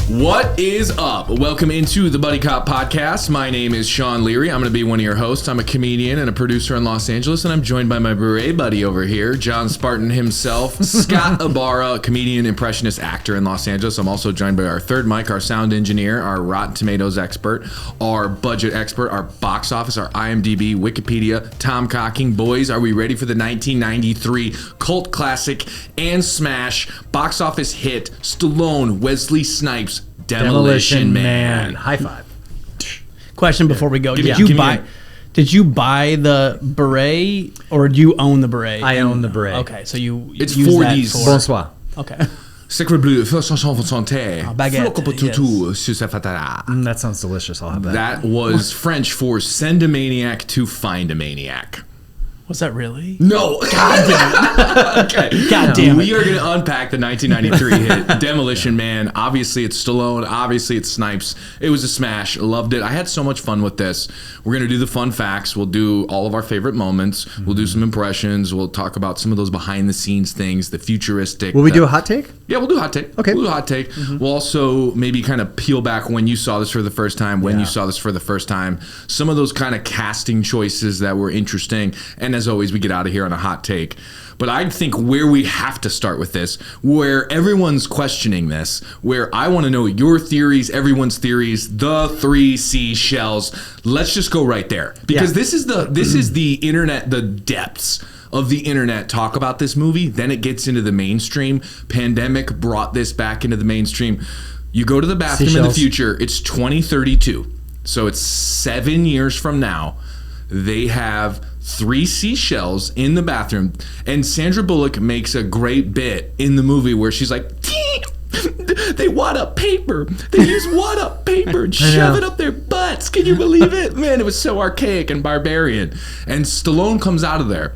What is up? Welcome into the Buddy Cop Podcast. My name is Sean Leary. I'm going to be one of your hosts. I'm a comedian and a producer in Los Angeles, and I'm joined by my beret buddy over here, John Spartan himself, Scott Ibarra, comedian, impressionist, actor in Los Angeles. I'm also joined by our third mic, our sound engineer, our Rotten Tomatoes expert, our budget expert, our box office, our IMDb, Wikipedia, Tom Cocking. Boys, are we ready for the 1993 cult classic and smash box office hit, Stallone, Wesley Snipes, Demolition Man. High five. Question before we go. Did you buy the beret or do you own the beret? I own the beret. Okay, so you It's use 40s. that for... Bonsoir. Okay. Sacre bleu, santé. Baguette, That sounds delicious. I'll have that. That was French for send a maniac to find a maniac. Was that really? No. God damn it. Okay. God damn it. We are going to unpack the 1993 hit, Demolition Man. Obviously, it's Stallone. Obviously, it's Snipes. It was a smash. Loved it. I had so much fun with this. We're going to do the fun facts. We'll do all of our favorite moments. We'll do some impressions. We'll talk about some of those behind-the-scenes things, the futuristic. Will we do a hot take? Yeah, we'll do a hot take. Okay. We'll do a hot take. We'll also maybe kind of peel back when you saw this for the first time, when you saw this for the first time. Some of those kind of casting choices that were interesting. And as always, we get out of here on a hot take. But I think where we have to start with this, where everyone's questioning this, where I want to know your theories, everyone's theories, the 3 seashells. Let's just go right there. Because this is the internet, the depths of the internet talk about this movie. Then it gets into the mainstream. Pandemic brought this back into the mainstream. You go to the bathroom in the future, it's 2032. So it's 7 years from now. They have 3 seashells in the bathroom, and Sandra Bullock makes a great bit in the movie where she's like, they wad up paper. They use wad up paper and shove it up their butts. Can you believe it? Man, it was so archaic and barbarian. And Stallone comes out of there,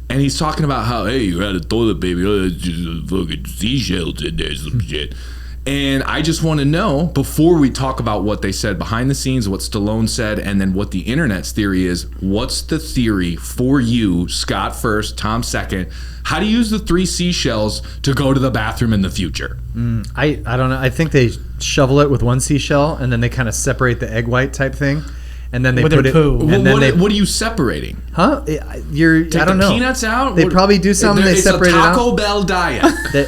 and he's talking about how, hey, you had a toilet paper, just fucking seashells in there, some shit. And I just want to know, before we talk about what they said behind the scenes, what Stallone said, and then what the internet's theory is, what's the theory for you, Scott first, Tom second? How do you use the 3 seashells to go to the bathroom in the future? I don't know. I think they shovel it with 1 seashell, and then they kind of separate the egg white type thing. And then they With put their it. poo. And then What are you separating? Huh? Take I don't know. Peanuts out? They probably do something. They separate it out. It's a Taco Bell diet.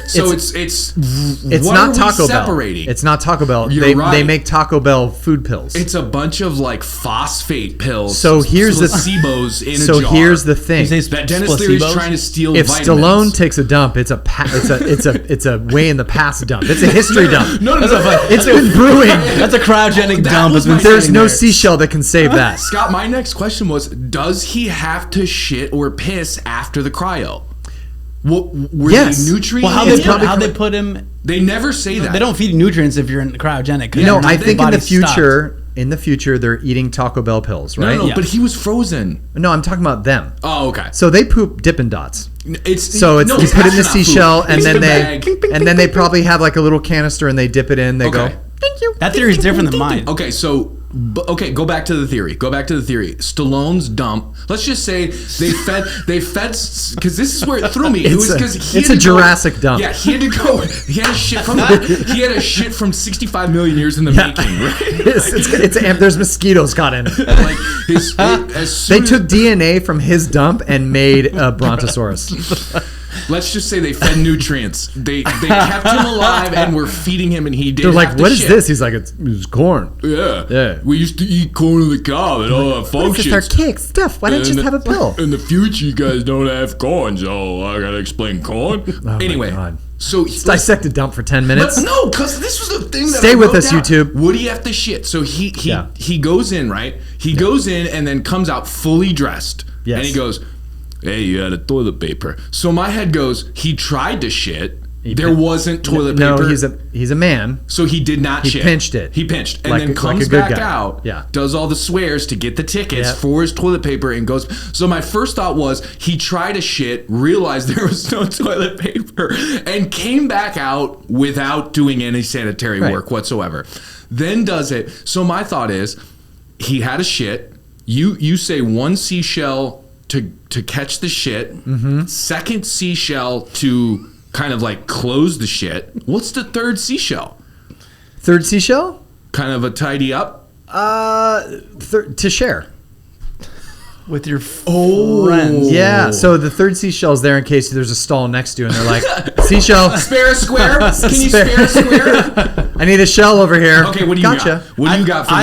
So it's what not are Taco we Bell. separating? It's not Taco Bell. You're right. They make Taco Bell food pills. It's a bunch of like phosphate pills. So here's the placebos in a So jar. here's the thing. That Dennis Leary's trying to steal If vitamins. Stallone takes a dump, it's a way in the past dump. It's a history dump. No. It's been brewing. That's a cryogenic That dump. was It's been my There's sitting no there. seashell that can save that. Scott, my next question was, does he have to shit or piss after the cryo? Were Yes. they nutrients? Well, how they put him? They never say that. They don't feed nutrients if you're in cryogenic. Yeah, No, not I the think in the body's stopped. future, they're eating Taco Bell pills, right? No, Yeah. but he was frozen. No, I'm talking about them. Oh, okay. So they poop Dippin' Dots. You You put it in the seashell, and then they probably have like a little canister, and they dip it in. They go, thank you. That theory is different than mine. Okay, so go back to the theory. Stallone's dump. Let's just say they fed because this is where it threw me. It's a Jurassic dump. Yeah, he had to go. He had a shit from 65 million years in the making. Right? There's mosquitoes caught in it. Like They took DNA from his dump and made a Brontosaurus. Let's just say they fed nutrients. They kept him alive and were feeding him, and he did. They're like, have to what is shit. this? He's like, it's corn. Yeah. We used to eat corn on the cob and all that functions. It's our cake stuff. Why don't you just have a pill? In the future, you guys don't have corn, so I gotta explain corn. Anyway, so Let's dissect a dump for 10 minutes. But no, because this was the thing that Stay I with wrote us, down. YouTube. Would he have to shit? So he goes in, right? He goes in and then comes out fully dressed. Yes. And he goes, hey, you had a toilet paper. So my head goes, he tried to shit. There wasn't toilet paper. No, he's a man. So he did not shit. He pinched it. He pinched. And Like then a comes good back guy. out, Yeah. does all the swears to get the tickets Yep. for his toilet paper and goes. So my first thought was he tried to shit, realized there was no toilet paper, and came back out without doing any sanitary work whatsoever. Then does it. So my thought is he had a shit. You say 1 seashell to catch the shit, second seashell to kind of like close the shit. What's the 3rd seashell? Third seashell? Kind of a tidy up. To share. With your friends. Yeah, so the third seashell is there in case there's a stall next to you, and they're like, seashell. Spare a square? Can you spare a square? I need a shell over here. Okay, what do you got? What do you got for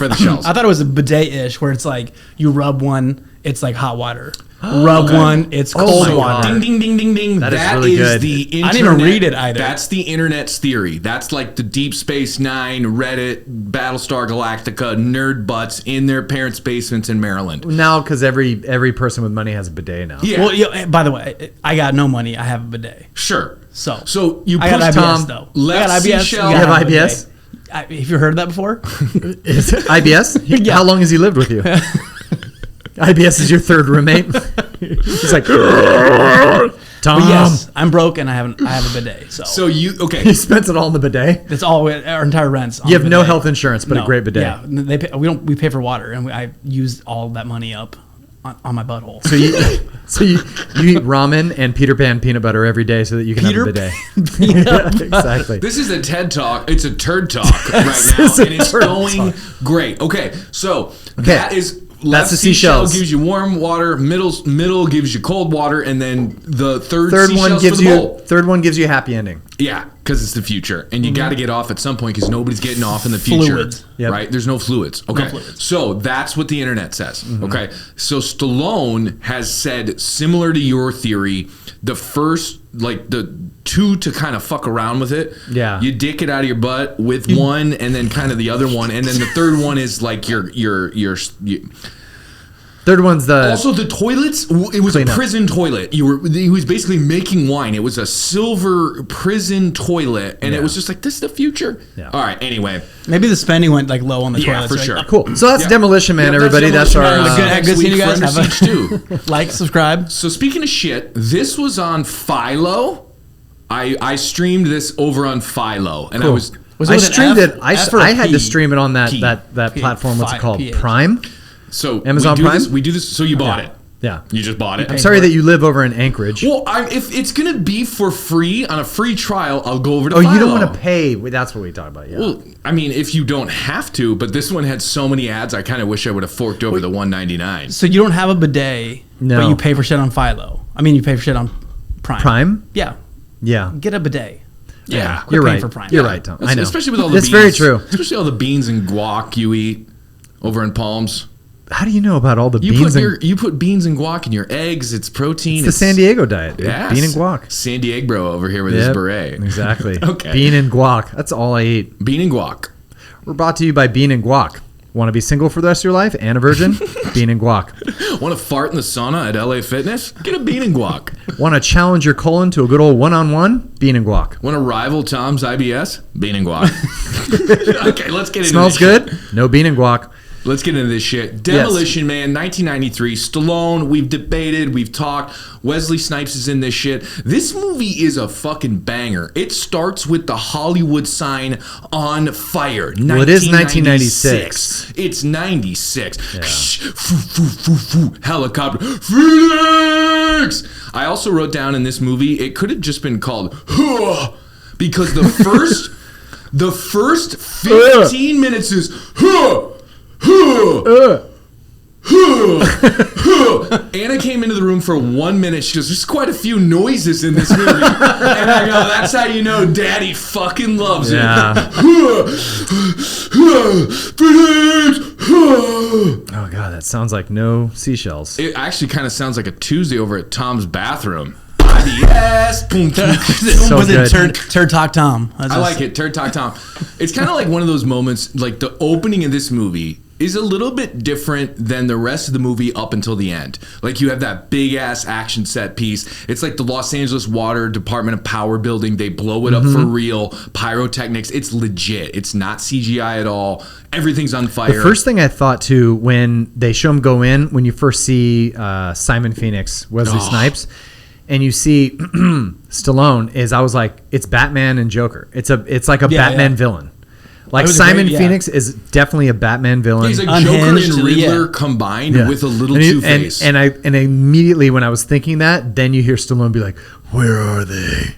the shells? I thought it was a bidet-ish, where it's like you rub one, it's like hot water. Rub one, it's cold water. Ding, ding, ding, ding, ding. That is really good. The internet. I didn't even read it either. That's the internet's theory. That's like the Deep Space Nine, Reddit, Battlestar Galactica, nerd butts in their parents' basements in Maryland. Now, because every person with money has a bidet now. Yeah. Well, by the way, I got no money. I have a bidet. Sure. So you I got push IBS, Tom though. left I got IBS. seashell. You have IBS? Have you heard that before? Is it IBS? Yeah. How long has he lived with you? IBS is your third roommate. He's like, Tom. But yes, I'm broke and I have a bidet. So you He spends it all in the bidet. That's all our entire rent's. You have no health insurance, but a great bidet. Yeah, we pay for water, and I use all that money up on my butthole. So you eat ramen and Peter Pan peanut butter every day so that you can have a bidet. Yeah, exactly. This is a TED Talk. It's a turd talk right now, and it's going great. Okay, so that is. Left the seashell seashells. gives you warm water. Middle gives you cold water, and then the third one gives you a happy ending. Yeah, because it's the future, and you got to get off at some point because nobody's getting off in the future. Fluids. Yep. Right? There's no fluids. Okay, No fluids. So that's what the internet says. Okay, so Stallone has said similar to your theory. The first, like the two to kind of fuck around with it. Yeah. You dick it out of your butt with one, and then kind of the other one, and then the third one is like your Third one's also the toilets. It was a Clean up. prison toilet. He was basically making wine. It was a silver prison toilet, and it was just like, this is the future. Yeah. All right. Anyway, Maybe the spending went like low on the yeah, toilets. for right? sure. cool. So that's Demolition Man, everybody. That's our Next good seeing week you guys. for Under Have a- Siege 2. Like, subscribe. So speaking of shit, this was on Philo. I streamed this over on Philo, and Cool. I was. Was it I with an streamed F? it. F or I a had P? to stream it on that P. platform. What's it called? PH. Prime. So Amazon we do Prime? we do this. So you bought it. Yeah. You just bought it. I'm sorry that you live over in Anchorage. Well, if it's gonna be for free on a free trial, I'll go over to. Oh, Philo. you don't want to pay. That's what we talked about. Yeah. Well, I mean, if you don't have to, but this one had so many ads, I kind of wish I would have forked over the $1.99. So you don't have a bidet, No. but you pay for shit on Philo. I mean, you pay for shit on Prime. Prime? Yeah. Yeah. Get a bidet. Yeah, Quit You're paying right. for Prime. You're Yeah. right, Tom. I know. Especially with all the That's beans. very true. Especially all the beans and guac you eat over in Palms. How do you know about all the beans? You put beans and guac in your eggs. It's protein. It's the San Diego diet, dude. Yes. Bean and guac. San Diego bro over here with his Yep, beret. Exactly. Okay. Bean and guac. That's all I eat. Bean and guac. We're brought to you by Bean and Guac. Want to be single for the rest of your life and a virgin? Bean and Guac. Want to fart in the sauna at LA Fitness? Get a bean and guac. Want to challenge your colon to a good old one-on-one? Bean and Guac. Want to rival Tom's IBS? Bean and guac. Okay, let's get into Smells this good? No bean and guac. Let's get into this shit. Demolition Man, 1993. Stallone, we've debated, we've talked. Wesley Snipes is in this shit. This movie is a fucking banger. It starts with the Hollywood sign on fire. Well, it is 1996. It's 96. Helicopter. Phoenix! I also wrote down in this movie, it could have just been called because the first 15 minutes is Anna came into the room for 1 minute. She goes, there's quite a few noises in this movie. And I go, that's how you know Daddy fucking loves it. Oh, God, that sounds like no seashells. It actually kind of sounds like a Tuesday over at Tom's bathroom. IBS. So Was it good. Turd Talk Tom? I like it. Turd Talk Tom. It's kind of like one of those moments, like the opening of this movie is a little bit different than the rest of the movie up until the end. Like you have that big ass action set piece. It's like the Los Angeles Water Department of Power building. They blow it up for real. Pyrotechnics. It's legit. It's not CGI at all. Everything's on fire. The first thing I thought too when they show him go in, when you first see Simon Phoenix, Wesley Snipes, and you see Stallone, is I was like, it's Batman and Joker. It's like a Batman villain. Like Simon Phoenix is definitely a Batman villain. He's like Joker and Riddler combined with a little Two-Face. And immediately when I was thinking that, then you hear Stallone be like, "Where are they?"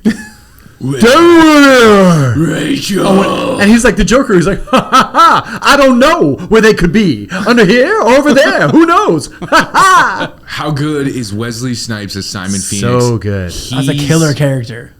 Rachel. And he's like the Joker. He's like, ha ha ha! I don't know where they could be. Under here or over there? Who knows? Ha ha! How good is Wesley Snipes as Simon Phoenix? So good. That's a killer character.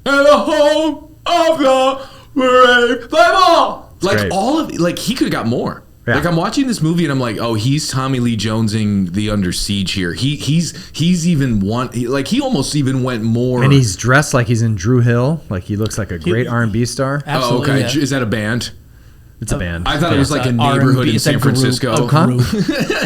And the home of the brave. Play ball. Like great. all of, like he could have got more. Yeah. Like I'm watching this movie and I'm like, oh, he's Tommy Lee Jonesing the Under Siege here. He's even he almost even went more. And he's dressed like he's in Drew Hill. Like he looks like a great R&B star. Absolutely, Oh, okay. yeah. Is that a band? It's a band. I thought it was like a It's neighborhood R&B. in It's a San group. Francisco. A group.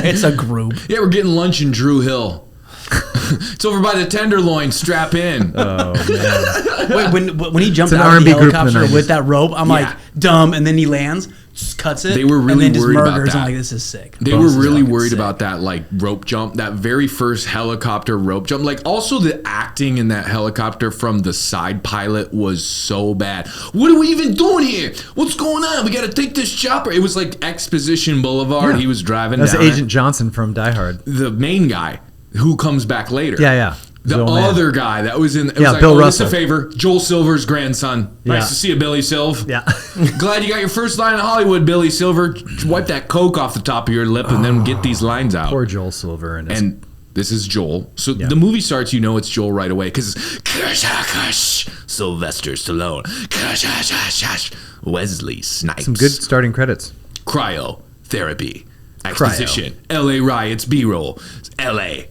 It's a group. Yeah, we're getting lunch in Drew Hill. It's over by the Tenderloin. Strap in. Oh man. Wait, when he jumped It's an out of the R&B group in the helicopter 90s. with that rope, I'm Yeah. like, dumb, and then he lands, just cuts it. They were really and then just worried about murders. that. I'm like, this is sick. They This were is really fucking worried sick. about that like rope jump, that very first helicopter rope jump. Like also the acting in that helicopter from the side pilot was so bad. What are we even doing here? What's going on? We got to take this chopper. It was like Exposition Boulevard. Yeah. He was driving That's down Agent Johnson from Die Hard. the main guy who comes back later. Yeah. The old man. other guy that was in, it Yeah, was like, Bill oh, Russell. this a favor. Joel Silver's grandson. Yeah. Nice to see you, Billy Silv. Yeah. Glad you got your first line in Hollywood, Billy Silver. Wipe that coke off the top of your lip and then get these lines out. Poor Joel Silver and his And this is Joel. So the movie starts, you know it's Joel right away because Sylvester Stallone. Wesley Snipes. some good starting credits. Cryotherapy. Exposition. LA riots B-roll. LA.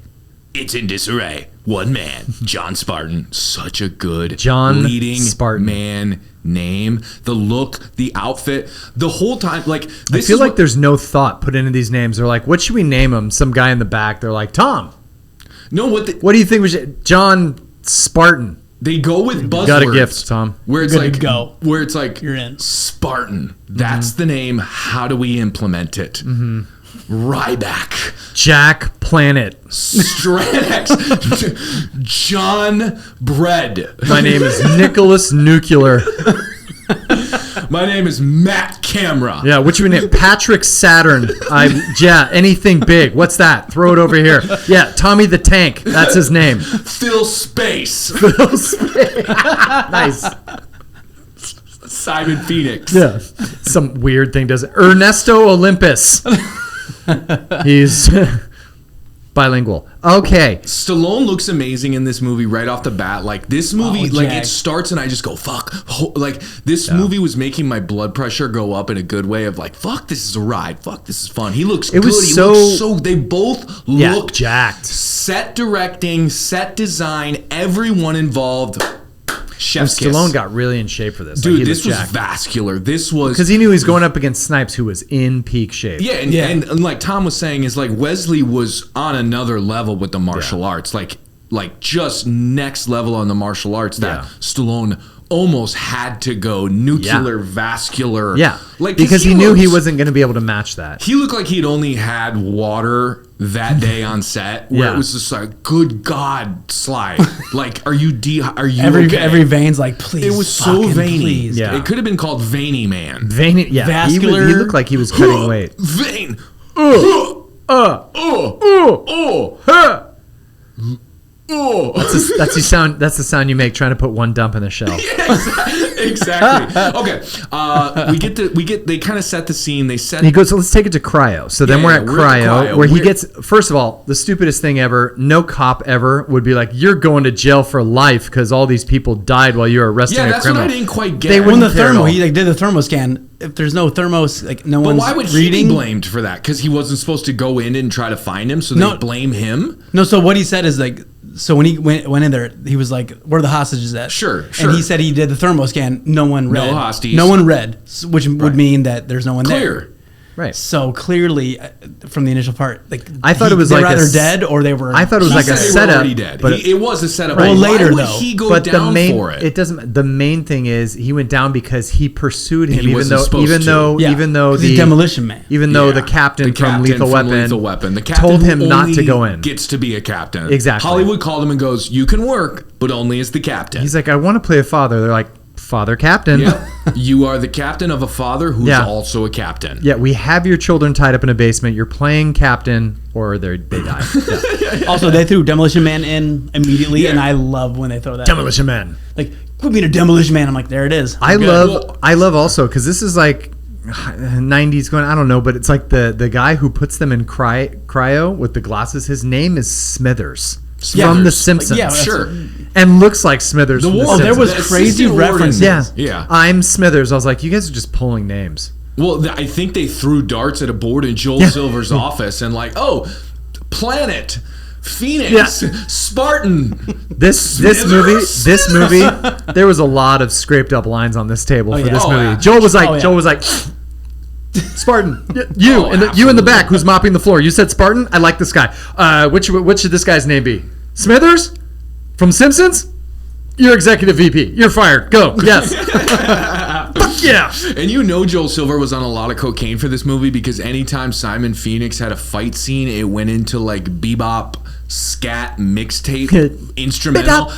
It's in disarray. One man, John Spartan. Such a good John leading Spartan. man name. The look, the outfit, the whole time. Like this I feel is like what- there's no thought put into these names. They're like, what should we name him? Some guy in the back. They're like, Tom. no what the, What do you think we should? John Spartan. they go with buzzwords. Got a gift, Tom. Where it's Good to like go. Where it's like You're in. Spartan. That's the name. How do we implement it? Ryback. Jack Planet. Stranex. John Bread. My name is Nicholas Nuclear. My name is Matt Camera. Yeah, what should we name? Patrick Saturn. Yeah, anything big. What's that? Throw it over here. Yeah, Tommy the Tank. That's his name. Phil Space. Nice. Simon Phoenix. Yeah. Some weird thing does it. Ernesto Olympus. He's bilingual. Okay. Stallone looks amazing in this movie right off the bat. Like this movie, like Jack. it starts and I just go, fuck. Like this movie was making my blood pressure go up in a good way of like, fuck, this is a ride. Fuck, this is fun. He looks It good. was He so- looks so, they both Yeah, look jacked. set directing, set design, everyone involved. And Chef's kiss. Stallone got really in shape for this. Dude, Like, he this was jacked. vascular. This was Because he knew he was going up against Snipes, who was in peak shape. Yeah, and like Tom was saying, is like Wesley was on another level with the martial arts, like just next level on the martial arts that Yeah. Stallone almost had to go nuclear, vascular. Yeah. like because he knew he looks- wasn't going to be able to match that. He looked like he'd only had water that day on set, where Yeah. it was just like, good God, Sly, like, are you Every okay? every vein's like, please. It was so fucking veiny. Please. Yeah. It could have been called Veiny Man. Veiny, yeah. Vascular. He looked like he was cutting weight. Vein. That's the sound. That's the sound you make trying to put one dump in the shell. Exactly. Okay. They kind of set the scene. They set. He goes, so let's take it to cryo. So then Yeah, we're yeah, at we're at cryo, cryo. where he We're- gets, first of all, the stupidest thing ever. No cop ever would be like, you're going to jail for life because all these people died while you were arresting Yeah, a that's what criminal. I didn't quite get. They When wouldn't the care at thermo, all. he like did the thermoscan. If there's no thermos, like no But one's why would he reading. be blamed for that? Because he wasn't supposed to go in and try to find him, so they No. blame him. No, so what he said is like, so when he went in there, he was like, "Where are the hostages at?" Sure. And he said he did the thermoscan. No one read. No hosties. No one read, which would mean that there's no one there. Clear. Right. So clearly, from the initial part, like I thought it was they like were a either s- dead or they were. I thought it was He like a said they were setup, already dead. but It was a setup. Well, Why later, would though. he go but down the main for it? doesn't. The main thing is he went down because he pursued him, He even wasn't though supposed to. Yeah, even though 'cause the he's Demolition Man. even though Yeah. the captain from captain Lethal from Weapon, Lethal Weapon. The captain told who him not to only go in. Gets to be a captain. Exactly. Hollywood called him and goes, "You can work, but only as the captain." He's like, I want to play a father. They're like, father captain. Yep. You are the captain of a father who's Yeah. also a captain. Yeah, we have your children tied up in a basement. You're playing captain, or they die. Yeah. Also, they threw Demolition Man in immediately, Yeah. and I love when they throw that. Demolition Man. Like Put me in a Demolition Man. I'm like, there it is. I love also because this is like 90s going. I don't know, but it's like the guy who puts them in cryo with the glasses. His name is Smithers. From The Simpsons. Like, sure. And looks like Smithers. From Oh, there was crazy references. Yeah. I'm Smithers. I was like, you guys are just pulling names. Well, I think they threw darts at a board in Joel Silver's office and like, oh, Planet, Phoenix, Spartan. This movie, there was a lot of scraped up lines on this table for this movie. Yeah. Joel was like, Spartan, you in the back who's mopping the floor. You said Spartan. I like this guy. What should this guy's name be? Smithers from Simpsons. You're executive VP. You're fired. Go. Yes. Fuck yeah. And Joel Silver was on a lot of cocaine for this movie because anytime Simon Phoenix had a fight scene, it went into like bebop, scat, mixtape, instrumental.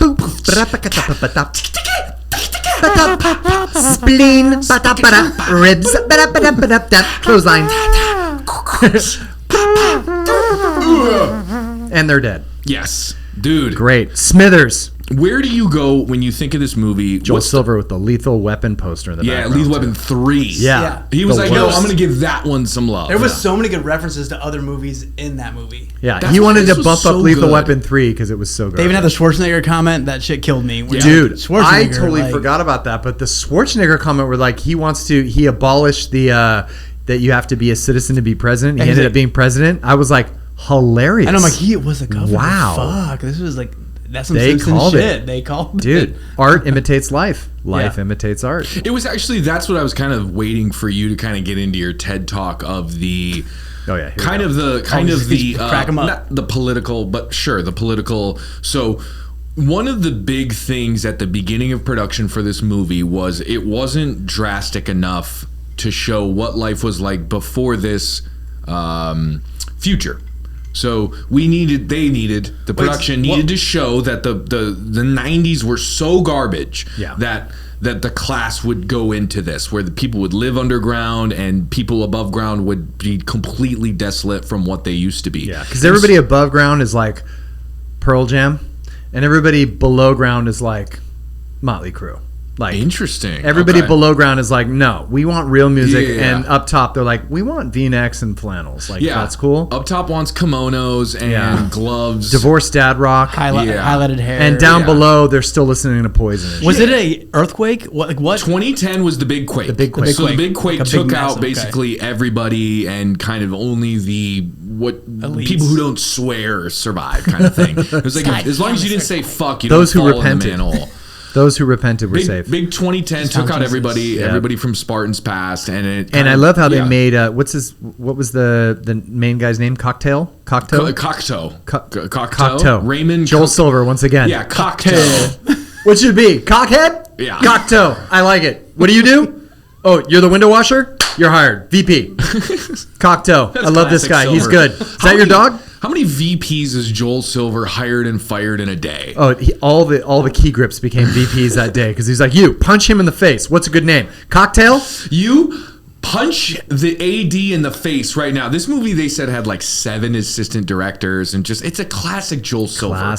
Spleen, ribs, clothesline. And they're dead. Yes. Dude. Great. Smithers. Where do you go when you think of this movie? Joel Silver with the Lethal Weapon poster in the background. Yeah, Lethal Weapon 3. Yeah. He was like, no, I'm going to give that one some love. There was so many good references to other movies in that movie. Yeah, he wanted to bump up Lethal Weapon 3 because it was so good. They even had the Schwarzenegger comment. That shit killed me. Dude, I totally forgot about that. But the Schwarzenegger comment where like he abolished the that you have to be a citizen to be president. He ended up being president. I was like, hilarious. And I'm like, he was a governor. Wow. Fuck, this was like... That's some Simpsons shit. They called it. Dude, art imitates life. Life imitates art. It was actually, that's what I was kind of waiting for you to kind of get into your TED talk of the... Oh yeah, kind of the crack 'em up. Not the political, but sure, the political. So one of the big things at the beginning of production for this movie was it wasn't drastic enough to show what life was like before this future. So the production needed to show that the 90s were so garbage that the class would go into this, where the people would live underground and people above ground would be completely desolate from what they used to be. Yeah, because everybody above ground is like Pearl Jam, and everybody below ground is like Motley Crue. Like, interesting. Everybody below ground is like, no, we want real music, and up top they're like, we want V-necks and flannels. Like, that's cool. Up top wants kimonos and gloves. Divorced dad rock, highlighted hair, and down below they're still listening to Poison. Was it a earthquake? What? 2010 was the big quake. The big quake. So the big quake took out basically everybody, and kind of only the elites. People who don't swear survive, kind of thing. It was like as long as you didn't say fuck, you don't fall in the manhole. Those who repented were safe. Big 2010 took out everybody from Spartan's past, and I love how they made what was the main guy's name? Cocteau. Raymond Joel Silver once again. Yeah, Cocteau. What should it be? Cockhead? Yeah. Cocteau. I like it. What do you do? Oh, you're the window washer? You're hired. VP. Cocteau. I love this guy. Silver. He's good. Is that your dog? How many VPs has Joel Silver hired and fired in a day? Oh, all the key grips became VPs that day because he's like, you punch him in the face. What's a good name? Cocktail? You punch the AD in the face right now. This movie, they said, had like 7 assistant directors, and it's a classic Joel Silver.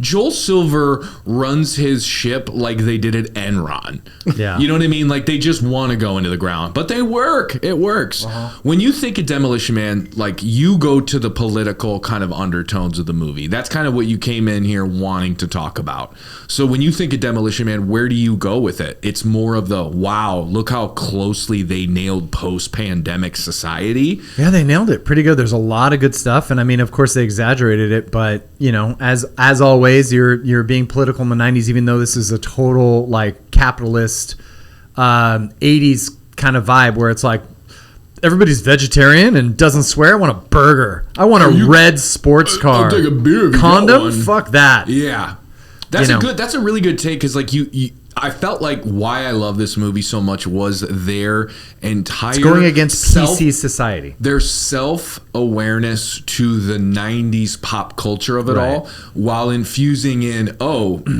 Joel Silver runs his ship like they did at Enron. Yeah. You know what I mean? Like, they just want to go into the ground, but they work. It works. When you think of Demolition Man, like, you go to the political kind of undertones of the movie. That's kind of what you came in here wanting to talk about. So when you think of Demolition Man, where do you go with it? It's more of the, wow, look how closely they nailed post-pandemic society. Yeah, they nailed it pretty good. There's a lot of good stuff, and I mean, of course, they exaggerated it, but you know, as always, you're being political in the 90s, even though this is a total like capitalist 80s kind of vibe where it's like everybody's vegetarian and doesn't swear. I want a burger. I want a red sports car. I'll take a beer. Condom? Fuck that. Yeah. That's a really good take, because like I felt like why I love this movie so much was their entire... It's going against PC society. Their self-awareness to the 90s pop culture of it all, while infusing in,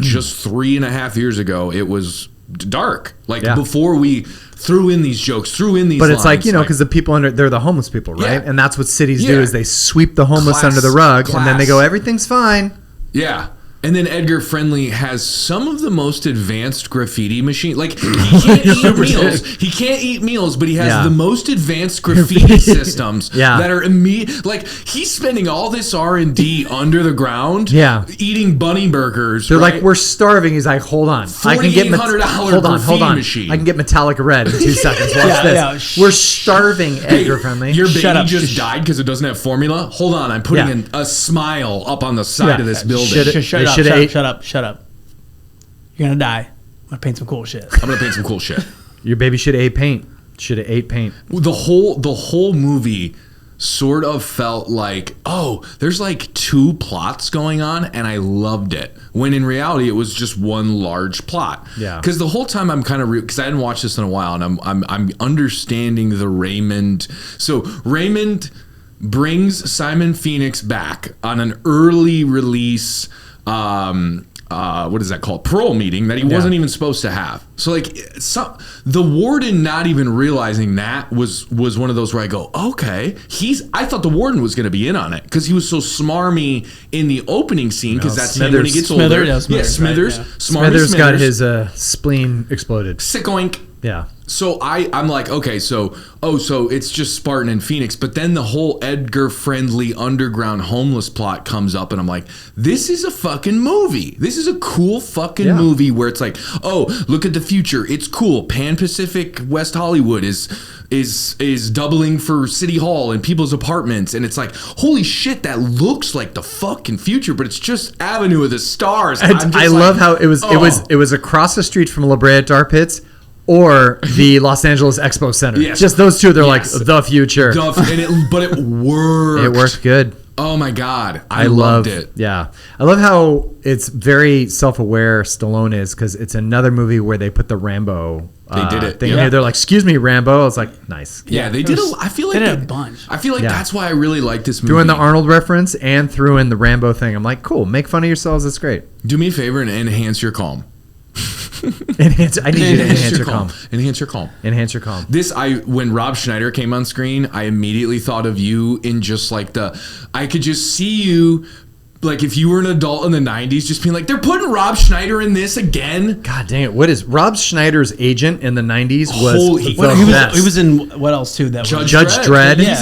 just 3.5 years ago, it was dark. Like, before we threw in these jokes, threw in these But lines, it's like, you know, because the people they're the homeless people, right? Yeah. And that's what cities do, is they sweep the homeless under the rug, and then they go, everything's fine. Yeah. And then Edgar Friendly has some of the most advanced graffiti machine. Like, he can't eat meals. He can't eat meals, but he has the most advanced graffiti systems that are immediate. Like, he's spending all this R&D under the ground eating bunny burgers. They're like, we're starving. He's like, hold on. I can get hold on. Machine. I can get Metallica Red in 2 seconds. Watch this. We're starving, Edgar Friendly. Your baby just died because it doesn't have formula? Hold on. I'm putting a smile up on the side of this building. Shut up. You're gonna die. I'm gonna paint some cool shit. Your baby should have ate paint. The whole movie sort of felt like, there's like 2 plots going on, and I loved it. When in reality, it was just one large plot. Yeah. Because the whole time I'm kind of because I hadn't watched this in a while, and I'm understanding the Raymond. So Raymond brings Simon Phoenix back on an early release. What is that called? Parole meeting that he wasn't even supposed to have. So like, the warden not even realizing that was one of those where I go, okay, I thought the warden was going to be in on it because he was so smarmy in the opening scene because that's him when he gets older. Smithers. Right, Smithers got his spleen exploded. Sickoink. Yeah. So I'm like, okay, so it's just Spartan and Phoenix, but then the whole Edgar Friendly underground homeless plot comes up, and I'm like, this is a fucking movie. This is a cool fucking movie where it's like, look at the future. It's cool. Pan Pacific West Hollywood is doubling for City Hall and people's apartments, and it's like, holy shit, that looks like the fucking future, but it's just Avenue of the Stars. I love how it was across the street from La Brea Tar Pits or the Los Angeles Expo Center. Yes. Just those two, they're like the future. But it worked. It worked good. Oh my God. I loved it. Yeah. I love how it's very self-aware Stallone is, because it's another movie where they put the Rambo thing in here. They're like, excuse me, Rambo. I was like, nice. Yeah, they did. I feel like they did a bunch. I feel like that's why I really like this movie. Threw in the Arnold reference and threw in the Rambo thing. I'm like, cool. Make fun of yourselves. That's great. Do me a favor and enhance your calm. I need you to enhance your calm. Enhance your calm. Enhance your calm. When Rob Schneider came on screen, I immediately thought of you in just like I could just see you, like if you were an adult in the 90s, just being like, they're putting Rob Schneider in this again. God dang it. What is Rob Schneider's agent in the 90s he was in what else too? Judge Dredd. Yeah.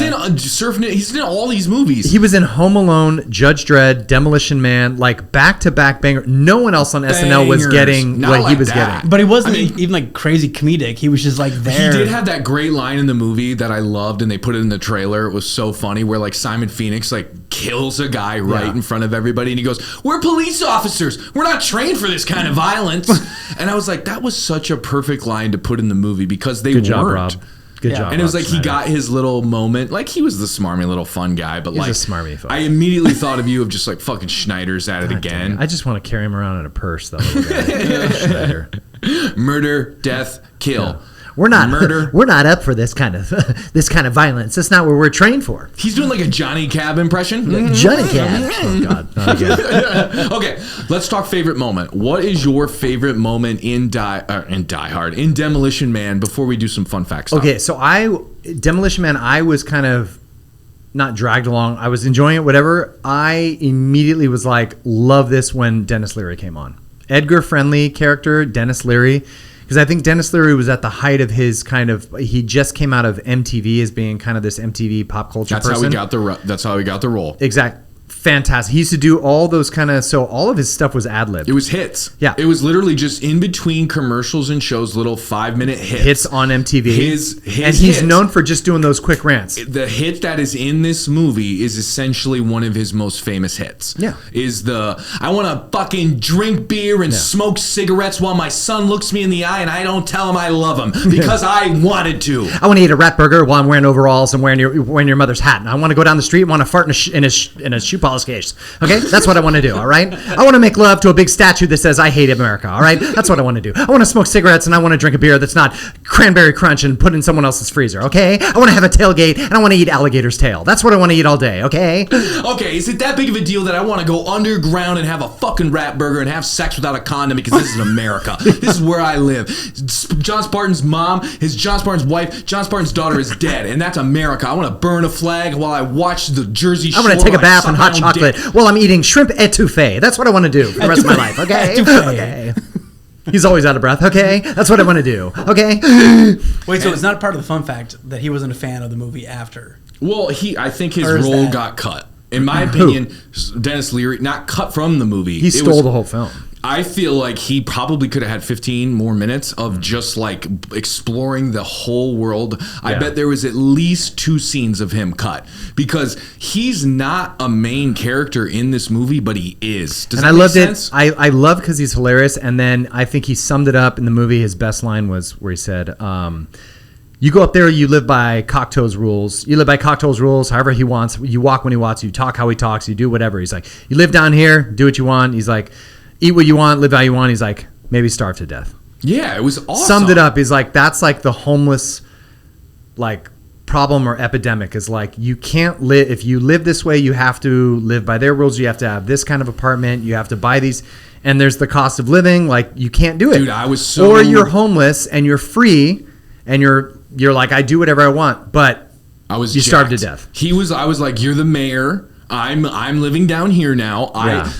He's in all these movies. He was in Home Alone, Judge Dredd, Demolition Man, like back-to-back banger. No one else on SNL was getting what he was getting. But he wasn't even like crazy comedic. He was just like there. He did have that great line in the movie that I loved, and they put it in the trailer. It was so funny where like Simon Phoenix like kills a guy right in front of everybody, and he goes, "We're police officers. We're not trained for this kind of violence." And I was like, that was such a perfect line to put in the movie because they weren't. Job, Rob. Good job. And it was like Schneider. He got his little moment. Like he was the smarmy little fun guy, but He's a smarmy fun. I immediately thought of you of just like fucking Schneider's at it again. I just want to carry him around in a purse, that little guy. Schneider. Murder, death, kill. Yeah. We're not up for this kind of violence. That's not what we're trained for. He's doing like a Johnny Cab impression. Johnny Cab. Oh God, not again. Okay, let's talk favorite moment. What is your favorite moment in Demolition Man? Before we do some fun facts. Okay, so Demolition Man, I was kind of not dragged along. I was enjoying it, whatever. I immediately was like, love this when Dennis Leary came on. Edgar Friendly character, Dennis Leary. Because I think Dennis Leary was at the height of his he just came out of MTV as being kind of this MTV pop culture person. That's how he got the role. Exactly. Fantastic. He used to do all those so all of his stuff was ad-lib. It was hits. Yeah. It was literally just in between commercials and shows, little 5-minute hits. Hits on MTV. And he's known for just doing those quick rants. The hit that is in this movie is essentially one of his most famous hits. Yeah. I want to fucking drink beer and smoke cigarettes while my son looks me in the eye and I don't tell him I love him because I wanted to. I want to eat a rat burger while I'm wearing overalls and wearing your mother's hat. And I want to go down the street and want to fart in a shoe polish case. Okay? That's what I want to do, all right? I want to make love to a big statue that says I hate America, all right? That's what I want to do. I want to smoke cigarettes and I want to drink a beer that's not cranberry crunch and put in someone else's freezer, okay? I want to have a tailgate and I want to eat alligator's tail. That's what I want to eat all day, okay? Okay, is it that big of a deal that I want to go underground and have a fucking rat burger and have sex without a condom because this is America? This is where I live. John Spartan's mom, John Spartan's wife, John Spartan's daughter is dead, and that's America. I want to burn a flag while I watch the Jersey Shore. I want to take a bath in hot chocolate while I'm eating shrimp etouffee. That's what I want to do for the rest of my life. Okay. Okay. He's always out of breath. Okay, that's what I want to do. Okay. Wait, so it's not part of the fun fact that he wasn't a fan of the movie after? Well, I think his role got cut. In my opinion, Dennis Leary, not cut from the movie. He stole the whole film. I feel like he probably could have had 15 more minutes of just like exploring the whole world. I bet there was at least 2 scenes of him cut because he's not a main character in this movie, but he is. Does that make sense? I love because he's hilarious. And then I think he summed it up in the movie. His best line was where he said, you go up there, you live by Cocteau's rules. You live by Cocteau's rules, however he wants. You walk when he wants. You talk how he talks. You do whatever. He's like, you live down here, do what you want. He's like, eat what you want, live how you want. He's like, maybe starve to death. Yeah, it was awesome. Summed it up. He's like, that's like the homeless, like, problem or epidemic is like, you can't live. If you live this way, you have to live by their rules. You have to have this kind of apartment. You have to buy these. And there's the cost of living. Like, you can't do it. Dude, I was so... Or you're homeless and you're free and you're like, I do whatever I want, but you starve to death. I was like, you're the mayor. I'm living down here now.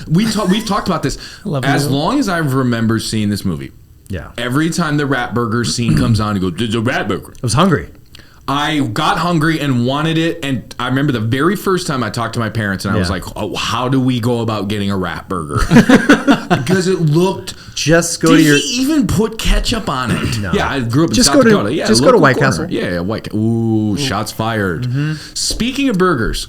We've talked about this. As long as I remember seeing this movie. Yeah. Every time the rat burger scene comes on, you go, there's a rat burger. I was hungry. I got hungry and wanted it, and I remember the very first time I talked to my parents, and I was like, "Oh, how do we go about getting a rat burger?" Because it looked. Just go to your. Did he even put ketchup on it? No. Yeah, I grew up in South Dakota. Yeah, just go to White Castle. Yeah, White. Ooh, shots fired. Mm-hmm. Speaking of burgers,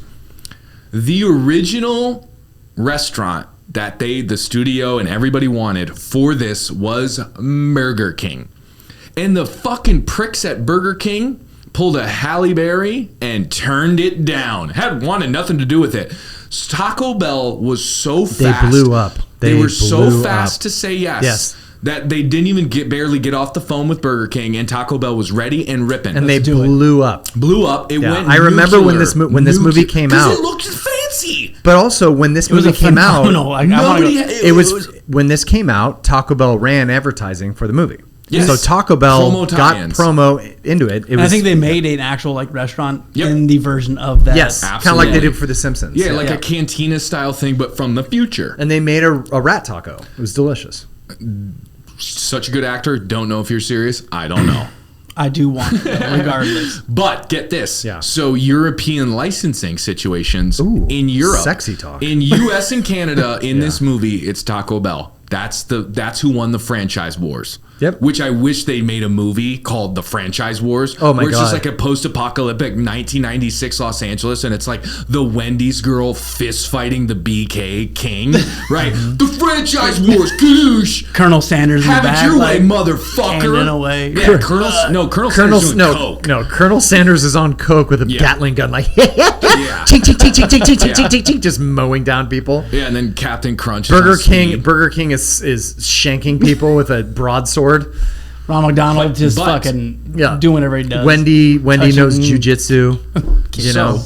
the original restaurant that the studio and everybody wanted for this was Burger King, and the fucking pricks at Burger King pulled a Halle Berry and turned it down. Wanted nothing to do with it. Taco Bell was so fast. They blew up. They were so fast to say yes. That they didn't even barely get off the phone with Burger King, and Taco Bell was ready and ripping. And they blew up. It went. I remember when this movie came out. It looked fancy. But also when this movie came out, when this came out, Taco Bell ran advertising for the movie. Yes. So Taco Bell got promo into it. I think they made an actual like restaurant in the version of that. Yes, kind of like they did for The Simpsons. Yeah, like a cantina style thing, but from the future. And they made a rat taco. It was delicious. Such a good actor. Don't know if you're serious. I don't know. I do want it, regardless. But get this. Yeah. So European licensing situations in Europe. Sexy talk. In US and Canada, in this movie, it's Taco Bell. That's who won the franchise wars. Yep. Which I wish they made a movie called The Franchise Wars. Oh my where it's God. just like a post-apocalyptic 1996 Los Angeles, and it's like the Wendy's girl fist fighting the BK King, right? The Franchise Wars, goosh. Colonel Sanders in the back, have it your way, motherfucker. In away. Yeah, Colonel Sanders is doing coke. No, Colonel Sanders is on coke with a Gatling gun, like ching, ching, ching, ching, ching, ching, ching, ching, ching, just mowing down people. Yeah, and then Captain Crunch. Burger King is shanking people with a broadsword. Ron McDonald just fucking doing whatever he does. Wendy knows jujitsu. You know,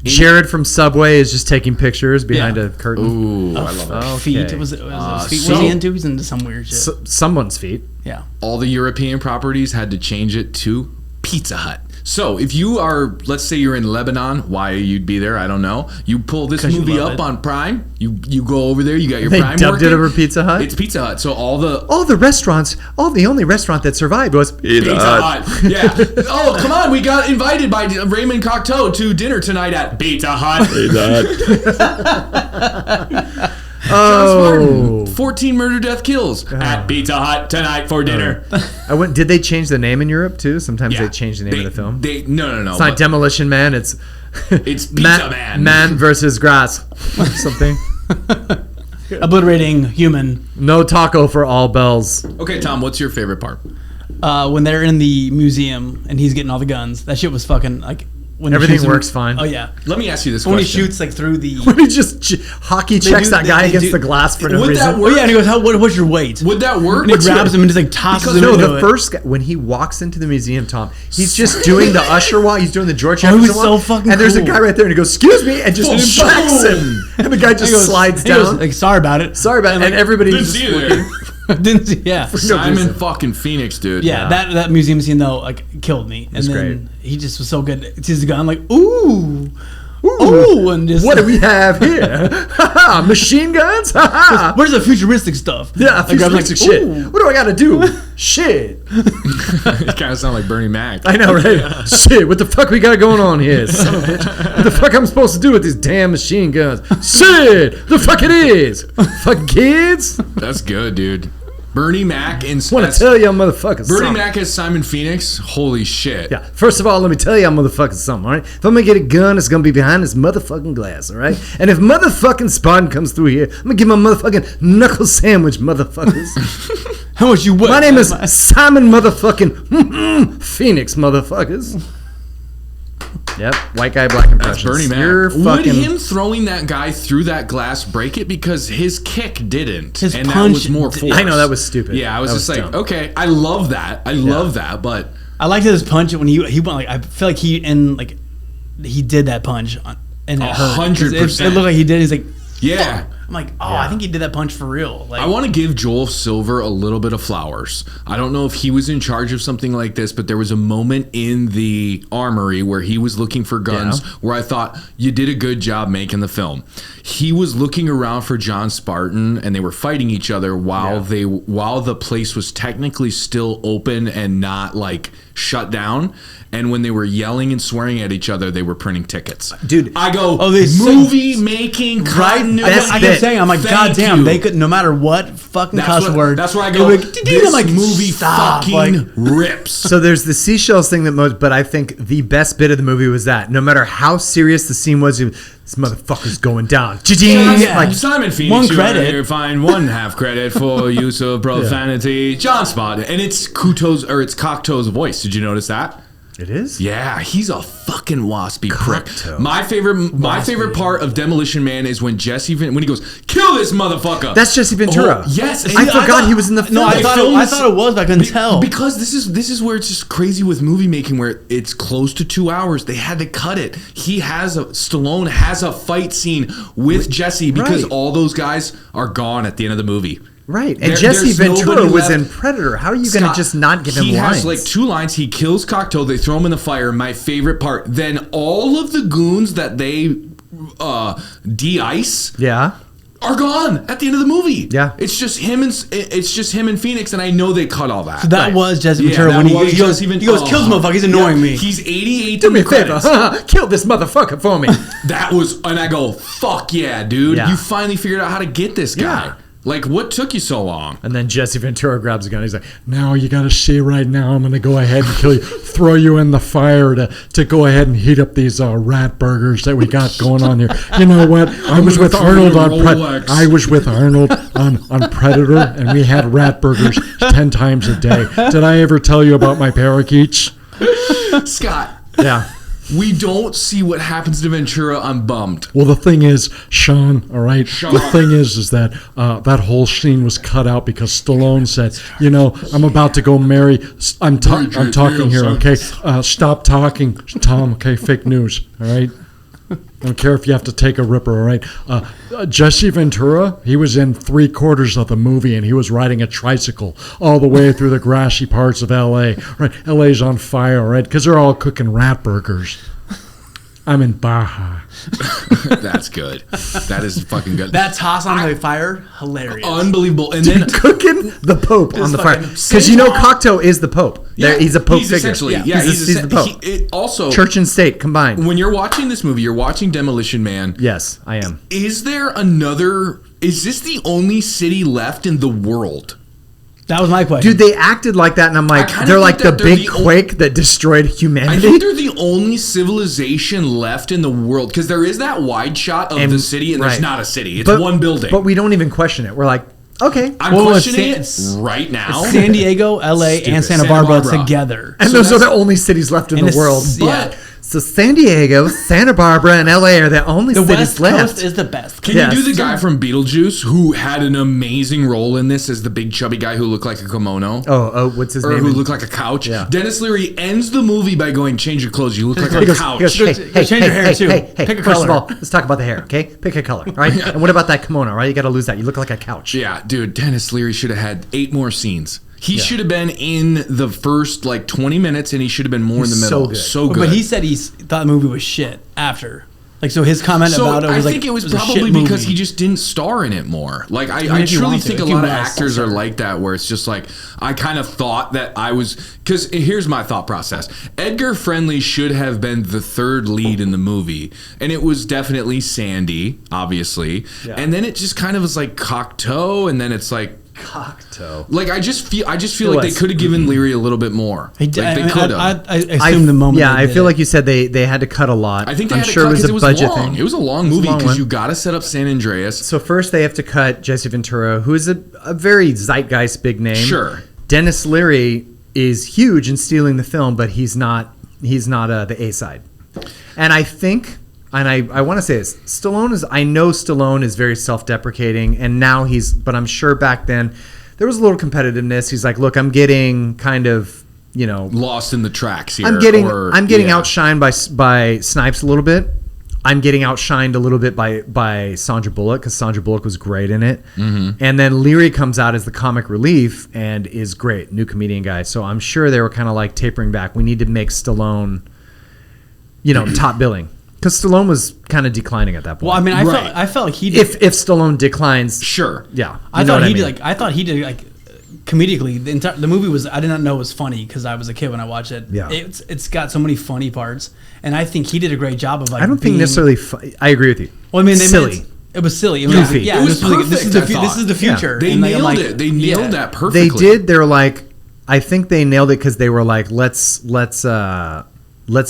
Jared from Subway is just taking pictures behind a curtain. Ooh, I love it. Okay. Feet. Was it feet? Was he into? He's into some weird shit. Someone's feet. Yeah. All the European properties had to change it to Pizza Hut. So if you are, let's say you're in Lebanon, why you'd be there, I don't know. You pull this movie up on Prime. You go over there. You got your Prime. They dubbed it over Pizza Hut. It's Pizza Hut. So the only restaurant that survived was Pizza Hut. Yeah. Oh, come on. We got invited by Raymond Cocteau to dinner tonight at Pizza Hut. Pizza Hut. John Spartan, 14 murder death kills at Pizza Hut tonight for dinner. Did they change the name in Europe too? Sometimes they change the name of the film. No. It's not Demolition Man. It's Pizza Man. Man versus grass. Something. Obliterating human. No taco for all bells. Okay, Tom, what's your favorite part? When they're in the museum and he's getting all the guns. That shit was fucking like. When everything works fine. Oh yeah. Let me ask you this question. When he question. shoots like through the. When he just hockey checks that guy against the glass for no reason. Oh yeah, and he goes, what's your weight? Would that work? And he grabs him and just like tosses him into it. First guy, when he walks into the museum, Tom, he's just doing the usher walk. He's doing the George Jefferson walk. So fucking and there's a guy right there, and he goes, "Excuse me," and just checks him. And the guy just slides down. Goes, like, sorry about it. And everybody didn't see you there. Didn't see, yeah. Simon fucking Phoenix, dude. Yeah, that museum scene though, like, killed me. And then he just was so good. It's his gun, like, ooh, ooh, and just what do we have here? Machine guns? Where's the futuristic stuff? Yeah, futuristic shit. What do I got to do? Shit. You kind of sound like Bernie Mac. I know, right? Shit, what the fuck we got going on here, son of a bitch? What the fuck I'm supposed to do with these damn machine guns? Shit, the fuck it is. Fucking kids. That's good, dude. Bernie Mac and Want to tell y'all motherfuckers Bernie something. Mac as Simon Phoenix. Holy shit. Yeah, first of all, let me tell y'all motherfuckers something, all right? If I'm going to get a gun, it's going to be behind this motherfucking glass, all right? And if motherfucking Spartan comes through here, I'm going to give him a motherfucking knuckle sandwich, motherfuckers. How much you weigh? My name is Simon motherfucking Phoenix, motherfuckers. Yep, white guy, black impressions. That's Bernie Mac. You're Would fucking... him throwing that guy through that glass break it? Because his kick didn't. His and punch that was more force. I know, that was stupid. Yeah, I was That just was like, dumb. okay, I love that. I love that, but... I liked his punch when he went like, I feel like he did that punch and it hurt. 100%. It looked like he did. He's like, Yeah. fuck. I'm like, I think he did that punch for real. Like, I want to give Joel Silver a little bit of flowers. I don't know if he was in charge of something like this, but there was a moment in the armory where he was looking for guns where I thought, you did a good job making the film. He was looking around for John Spartan and they were fighting each other while the place was technically still open and not like shut down. And when they were yelling and swearing at each other, they were printing tickets. Dude. I go, they movie making continuity. I kept saying, I'm like, Thank goddamn, you. they could, no matter what fucking cuss word. That's where I go, this movie stop, fucking rips. So there's the seashells thing but I think the best bit of the movie was that no matter how serious the scene was, this motherfucker's going down. Yeah. Like, Simon Phoenix, one you credit. are find 1/2 credit for use of profanity. John Spartan, and it's Cocteau's voice. Did you notice that? it is? Yeah, he's a fucking waspy prick. Cocteau. My favorite part of Demolition Man is when when he goes, kill this motherfucker. That's Jesse Ventura. Oh, yes, and I forgot he was in the film. No, I thought it was, but I couldn't tell. Because this is where it's just crazy with movie making, where it's close to 2 hours. They had to cut it. Stallone has a fight scene with Jesse because all those guys are gone at the end of the movie. Right, and Jesse Ventura was in Predator. How are you going to just not give him lines? He has like 2 lines. He kills Cocteau. They throw him in the fire. My favorite part. Then all of the goons that they de-ice are gone at the end of the movie. Yeah, it's just him and Phoenix, and I know they cut all that. So that was Jesse Ventura when he goes, kill this motherfucker. He's annoying me. He's 88. Do me a favor. Kill this motherfucker for me. That was, and I go, fuck yeah, dude. Yeah. You finally figured out how to get this guy. Yeah. Like, what took you so long? And then Jesse Ventura grabs a gun. He's like, now you got to see right now. I'm going to go ahead and kill you. Throw you in the fire to go ahead and heat up these rat burgers that we got going on here. You know what? I was with Arnold on Predator, and we had rat burgers 10 times a day. Did I ever tell you about my parakeets? Scott. Yeah. We don't see what happens to Ventura. I'm bummed. Well, the thing is, Sean, all right? The thing is that that whole scene was cut out because Stallone said, I'm about to go marry. I'm talking here, okay? Stop talking, Tom, okay? Fake news, all right? I don't care if you have to take a ripper, all right? Jesse Ventura, he was in 3/4 of the movie, and he was riding a tricycle all the way through the grassy parts of L.A., right? L.A.'s on fire, right? Because they're all cooking rat burgers. I'm in Baja. That's good. That is fucking good. That toss on the fire, hilarious. Unbelievable. And then cooking the Pope on the fire. Because Cocteau is the Pope. Yeah, he's a Pope he's figure. Essentially, He's the Pope. Also, Church and state combined. When you're watching this movie, you're watching Demolition Man. Yes, I am. Is this the only city left in the world? That was my question. Dude, they acted like that, and I'm like, they're like the big quake that destroyed humanity. I think they're the only civilization left in the world, because there is that wide shot of the city, and there's not a city. It's one building. But we don't even question it. We're like, okay. I'm questioning it right now. San Diego, LA, and Santa Barbara together. And those are the only cities left in the world. Yeah. So San Diego, Santa Barbara, and LA are the only cities left. The West Coast is the best. Can you do the guy from Beetlejuice who had an amazing role in this as the big chubby guy who looked like a kimono? Oh, what's his name? Or who looked like a couch? Yeah. Dennis Leary ends the movie by going, change your clothes, you look like a couch. Change your hair too. Pick a color. First of all, let's talk about the hair, okay? Pick a color, all right? And what about that kimono, right? You got to lose that. You look like a couch. Yeah, dude, Dennis Leary should have had 8 more scenes. He should have been in the first 20 minutes, and he should have been more in the middle. So good. So good. But he said he thought the movie was shit after. Like, so his comment about it was I think it was probably because he just didn't star in it more. Like, I truly think a lot of actors are like that, where it's just like, I kind of thought that I was, because here's my thought process. Edgar Friendly should have been the third lead in the movie, and it was definitely Sandy, obviously. Yeah. And then it just kind of was like Cocteau, and then it's like, Cocteau. Like, I just feel like they could have given Leary a little bit more. Like, they could have. I assume the moment. Yeah, I feel like you said they had to cut a lot. I think they had to cut because it was long. It was a long movie because you got to set up San Andreas. So first they have to cut Jesse Ventura, who is a very zeitgeist big name. Sure. Dennis Leary is huge in stealing the film, but he's not the A side. And I think. And I want to say this, I know Stallone is very self-deprecating, and now but I'm sure back then there was a little competitiveness. He's like, look, I'm getting kind of, lost in the tracks here. I'm getting outshined by Snipes a little bit. I'm getting outshined a little bit by Sandra Bullock, because Sandra Bullock was great in it. Mm-hmm. And then Leary comes out as the comic relief and is great, new comedian guy. So I'm sure they were kind of like tapering back. We need to make Stallone, top billing. Because Stallone was kind of declining at that point. Well, I mean, I felt like he did. If Stallone declines, sure, yeah. I thought he did comedically. The movie was. I did not know it was funny because I was a kid when I watched it. Yeah, it's got so many funny parts, and I think he did a great job of like. I don't think necessarily. I agree with you. Well, I mean, silly. It was silly. Goofy. Yeah, it was perfect. This is the future. Yeah. They nailed it. They nailed that perfectly. They did. They're like, I think they nailed it because they were like, let's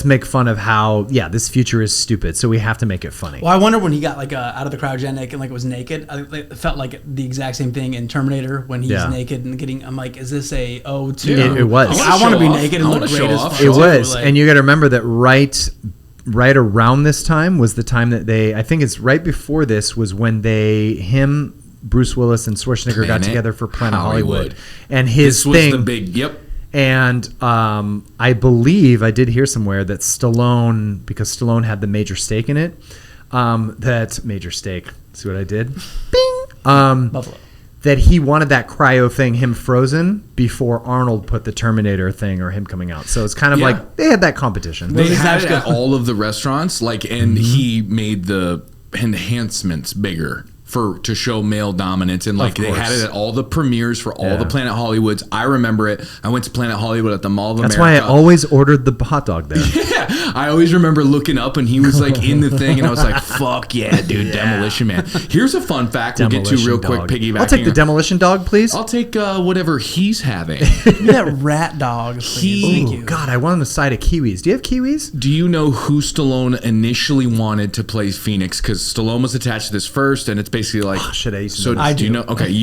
make fun of how this future is stupid, so we have to make it funny. Well, I wonder when he got like out of the cryogenic and like was naked. It felt like the exact same thing in Terminator when he's naked and getting. I'm like, is this a ode to? It was. I want to be naked and look great as fuck. It was, and you got to remember that right around this time was the time that I think it's right before this was when Bruce Willis and Schwarzenegger got together for Planet Hollywood, and his thing. Was the big And I believe I did hear somewhere that Stallone, because Stallone had the major stake in it, that major stake. See what I did? Bing. Buffalo. That he wanted that cryo thing, him frozen, before Arnold put the Terminator thing or him coming out. So it's kind of like they had that competition. They had it at all of the restaurants, and he made the enhancements bigger. To show male dominance, and they had it at all the premieres for all the Planet Hollywoods. I remember it. I went to Planet Hollywood at the Mall of America. That's why I always ordered the hot dog there. Yeah, I always remember looking up and he was like in the thing, and I was like, "Fuck yeah, dude, Demolition Man." Here's a fun fact we'll get to real quick. Piggybacking. I'll take the Demolition Dog, please. I'll take whatever he's having. Give me that rat dog, please. Thank you. God, I want on the side of kiwis. Do you have kiwis? Do you know who Stallone initially wanted to play Phoenix? Because Stallone was attached to this first, and it's basically like. So I do. You know? Okay,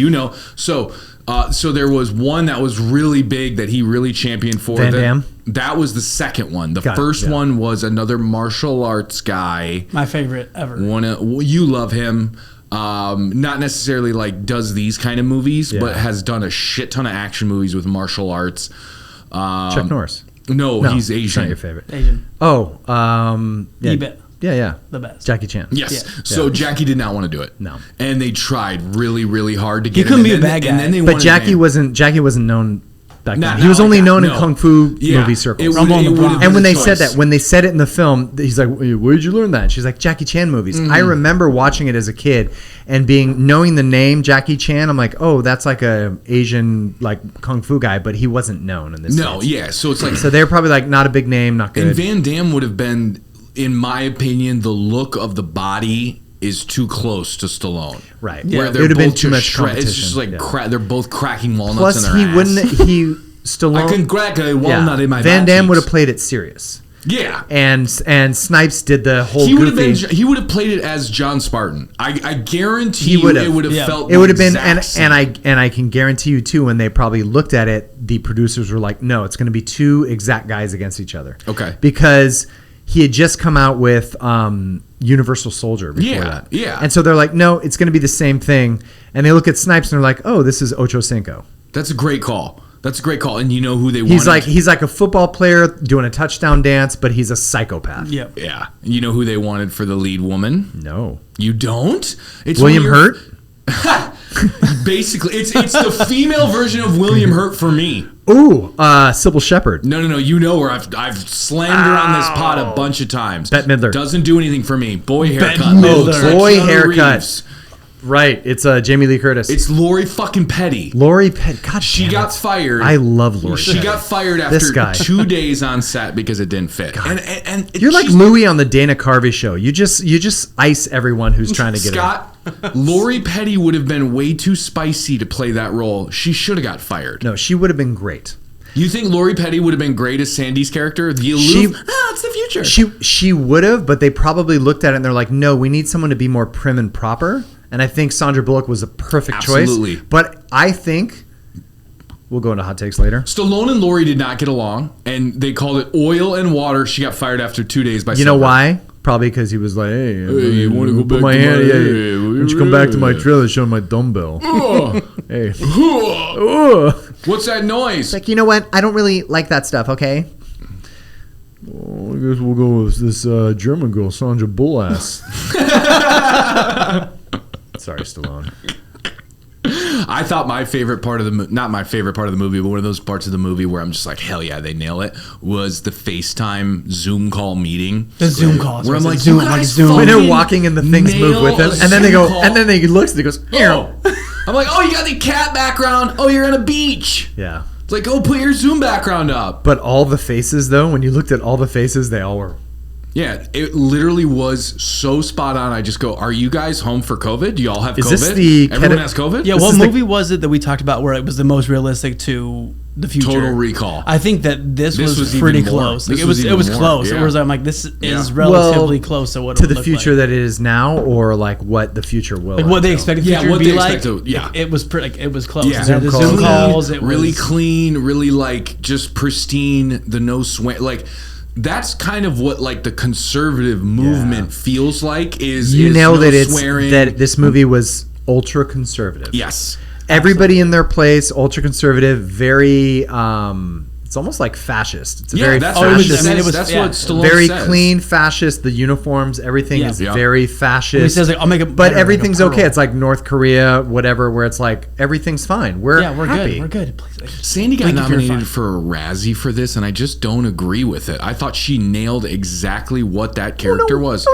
So there was one that was really big that he really championed for. Van Damme? That was the second one. The first one was another martial arts guy. My favorite ever. You love him. Not necessarily does these kind of movies, but has done a shit ton of action movies with martial arts. Chuck Norris. No, he's Asian. He's not your favorite. Asian. Oh, Yeah. The best. Jackie Chan. Yes. Yeah. So Jackie did not want to do it. No. And they tried really, really hard to get him. He couldn't be a bad guy. And then but Jackie wasn't known back then. He was only known in kung fu movie circles. And when they said it in the film, he's like, "Where did you learn that?" She's like, "Jackie Chan movies." Mm-hmm. I remember watching it as a kid and knowing the name Jackie Chan. I'm like, "Oh, that's like a Asian kung fu guy," but he wasn't known in this. No, yeah. So it's so they're probably not a big name, not good. And Van Damme would have been, in my opinion, the look of the body is too close to Stallone. Right. Yeah. Where it would have been too much competition. It's just they're both cracking walnuts in their ass. Stallone. I can crack a walnut in my Van Damme would have played it serious. Yeah. And Snipes did the whole he would have played it as John Spartan. I guarantee it would have felt. It would have been, and I can guarantee you too, when they probably looked at it, the producers were like, no, it's going to be two exact guys against each other. Okay. Because he had just come out with Universal Soldier before that. Yeah. And so they're like, no, it's going to be the same thing. And they look at Snipes and they're like, oh, this is Ocho Cinco. That's a great call. And you know who they wanted? He's like a football player doing a touchdown dance, but he's a psychopath. Yep. Yeah. You know who they wanted for the lead woman? No. You don't? It's William Hurt? Basically, it's the female version of William Hurt for me. Ooh, Sybil Shepherd. No. You know her. I've slammed her on this pod a bunch of times. Bette Midler. Doesn't do anything for me. Boy haircut. Oh, Looks like boy Keanu haircut. Reeves. Right, it's Jamie Lee Curtis. It's Lori fucking Petty. Lori Petty. God, She damn got it. fired. I love Lori. She Petty. got fired This after guy. 2 days on set because it didn't fit. And You're like Louis on the Dana Carvey show. You just ice everyone who's trying to get Scott. Lori Petty would have been way too spicy to play that role. She should have got fired. No, she would have been great. You think Lori Petty would have been great as Sandy's character? The aloof? It's the future. She would have, but they probably looked at it and they're like, no, we need someone to be more prim and proper. And I think Sandra Bullock was a perfect Absolutely. choice. But I think we'll go into hot takes later. Stallone and Lori did not get along, and they called it oil and water. She got fired after 2 days by You know why? Probably because he was like, hey, you wanna go put back my to hand, my- yeah. Why don't you come back to my trailer, show my dumbbell? Hey. What's that noise? Like, you know what? I don't really like that stuff, okay? Well, I guess we'll go with this German girl, Sandra Bullock. Sorry, Stallone. I thought my favorite part of the not my favorite part of the movie, but one of those parts of the movie where I'm just like, hell yeah, they nail it, was the FaceTime Zoom call meeting. The Zoom calls. Where I'm like, Zoom, you guys Zoom. When they're fucking walking and the things move nail with them, a and then they Zoom go, call. and then he looks and he goes, Oh. I'm like, oh, you got the cat background. Oh, you're on a beach. yeah. It's like, oh, put your Zoom background up. But all the faces, though, when you looked at all the faces, they all were. Yeah, it literally was so spot on. I just go, are you guys home for COVID? Do y'all have COVID? Is this the Everyone has COVID? Yeah, This what is the- movie was it that we talked about where it was the most realistic to the future? Total Recall. I think that this was was pretty even more. close. Like, This it was was even more, close. yeah. It was I'm like this is Yeah. relatively close to what it to would the look future like. that it is now, or like what the future will. Like what they until. expected the Yeah, future what to be they like. expect to- yeah. It was pretty. Like, it was close. Yeah. It had the Zoom Zoom calls. calls. It really was clean, really like just pristine, the no sweat. Like that's kind of what like the conservative movement feels like is You nailed no it. It's swearing. that this movie was ultra conservative. Yes. Everybody in their place, ultra conservative, very it's almost like fascist. It's a very that's fascist. what, I mean, it was- that's yeah. what Stallone very says. clean fascist. The uniforms, everything Yeah. is Yeah. very He fascist. says like I'll make it, but everything's okay. It's like North Korea, whatever, where it's like everything's fine. We're yeah, we're happy. good. We're good. Please. Sandy got Blink if you're nominated fine. for a Razzie for this, and I just don't agree with it. I thought she nailed exactly what that character was.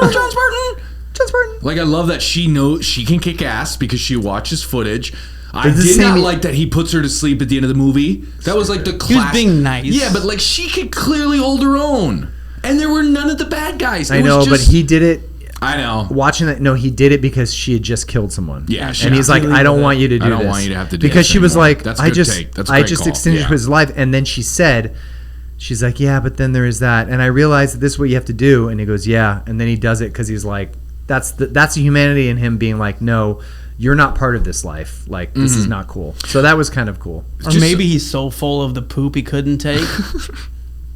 No, John Spartan. John Spartan. Like I love that she knows she can kick ass because she watches footage. I It's the did not same- like that he puts her to sleep at the end of the movie. That was like the class. He was being nice. Yeah, but like she could clearly hold her own, and there were none of the bad guys. I know, but he did it. I know. Watching that, no, he did it because she had just killed someone. Yeah, she and he's like, absolutely I don't did want you to do I this. don't want you to have to do because this she was anymore. like, That's a I good just, take. That's a I great just call. extended Yeah. his life, and then she said, she's like, yeah, but then there is that, and I realized that this is what you have to do, and he goes, yeah, and then he does it because he's like, that's the humanity in him being like, no, you're not part of this life. Like this is not cool. So that was kind of cool. Or maybe he's so full of the poop he couldn't take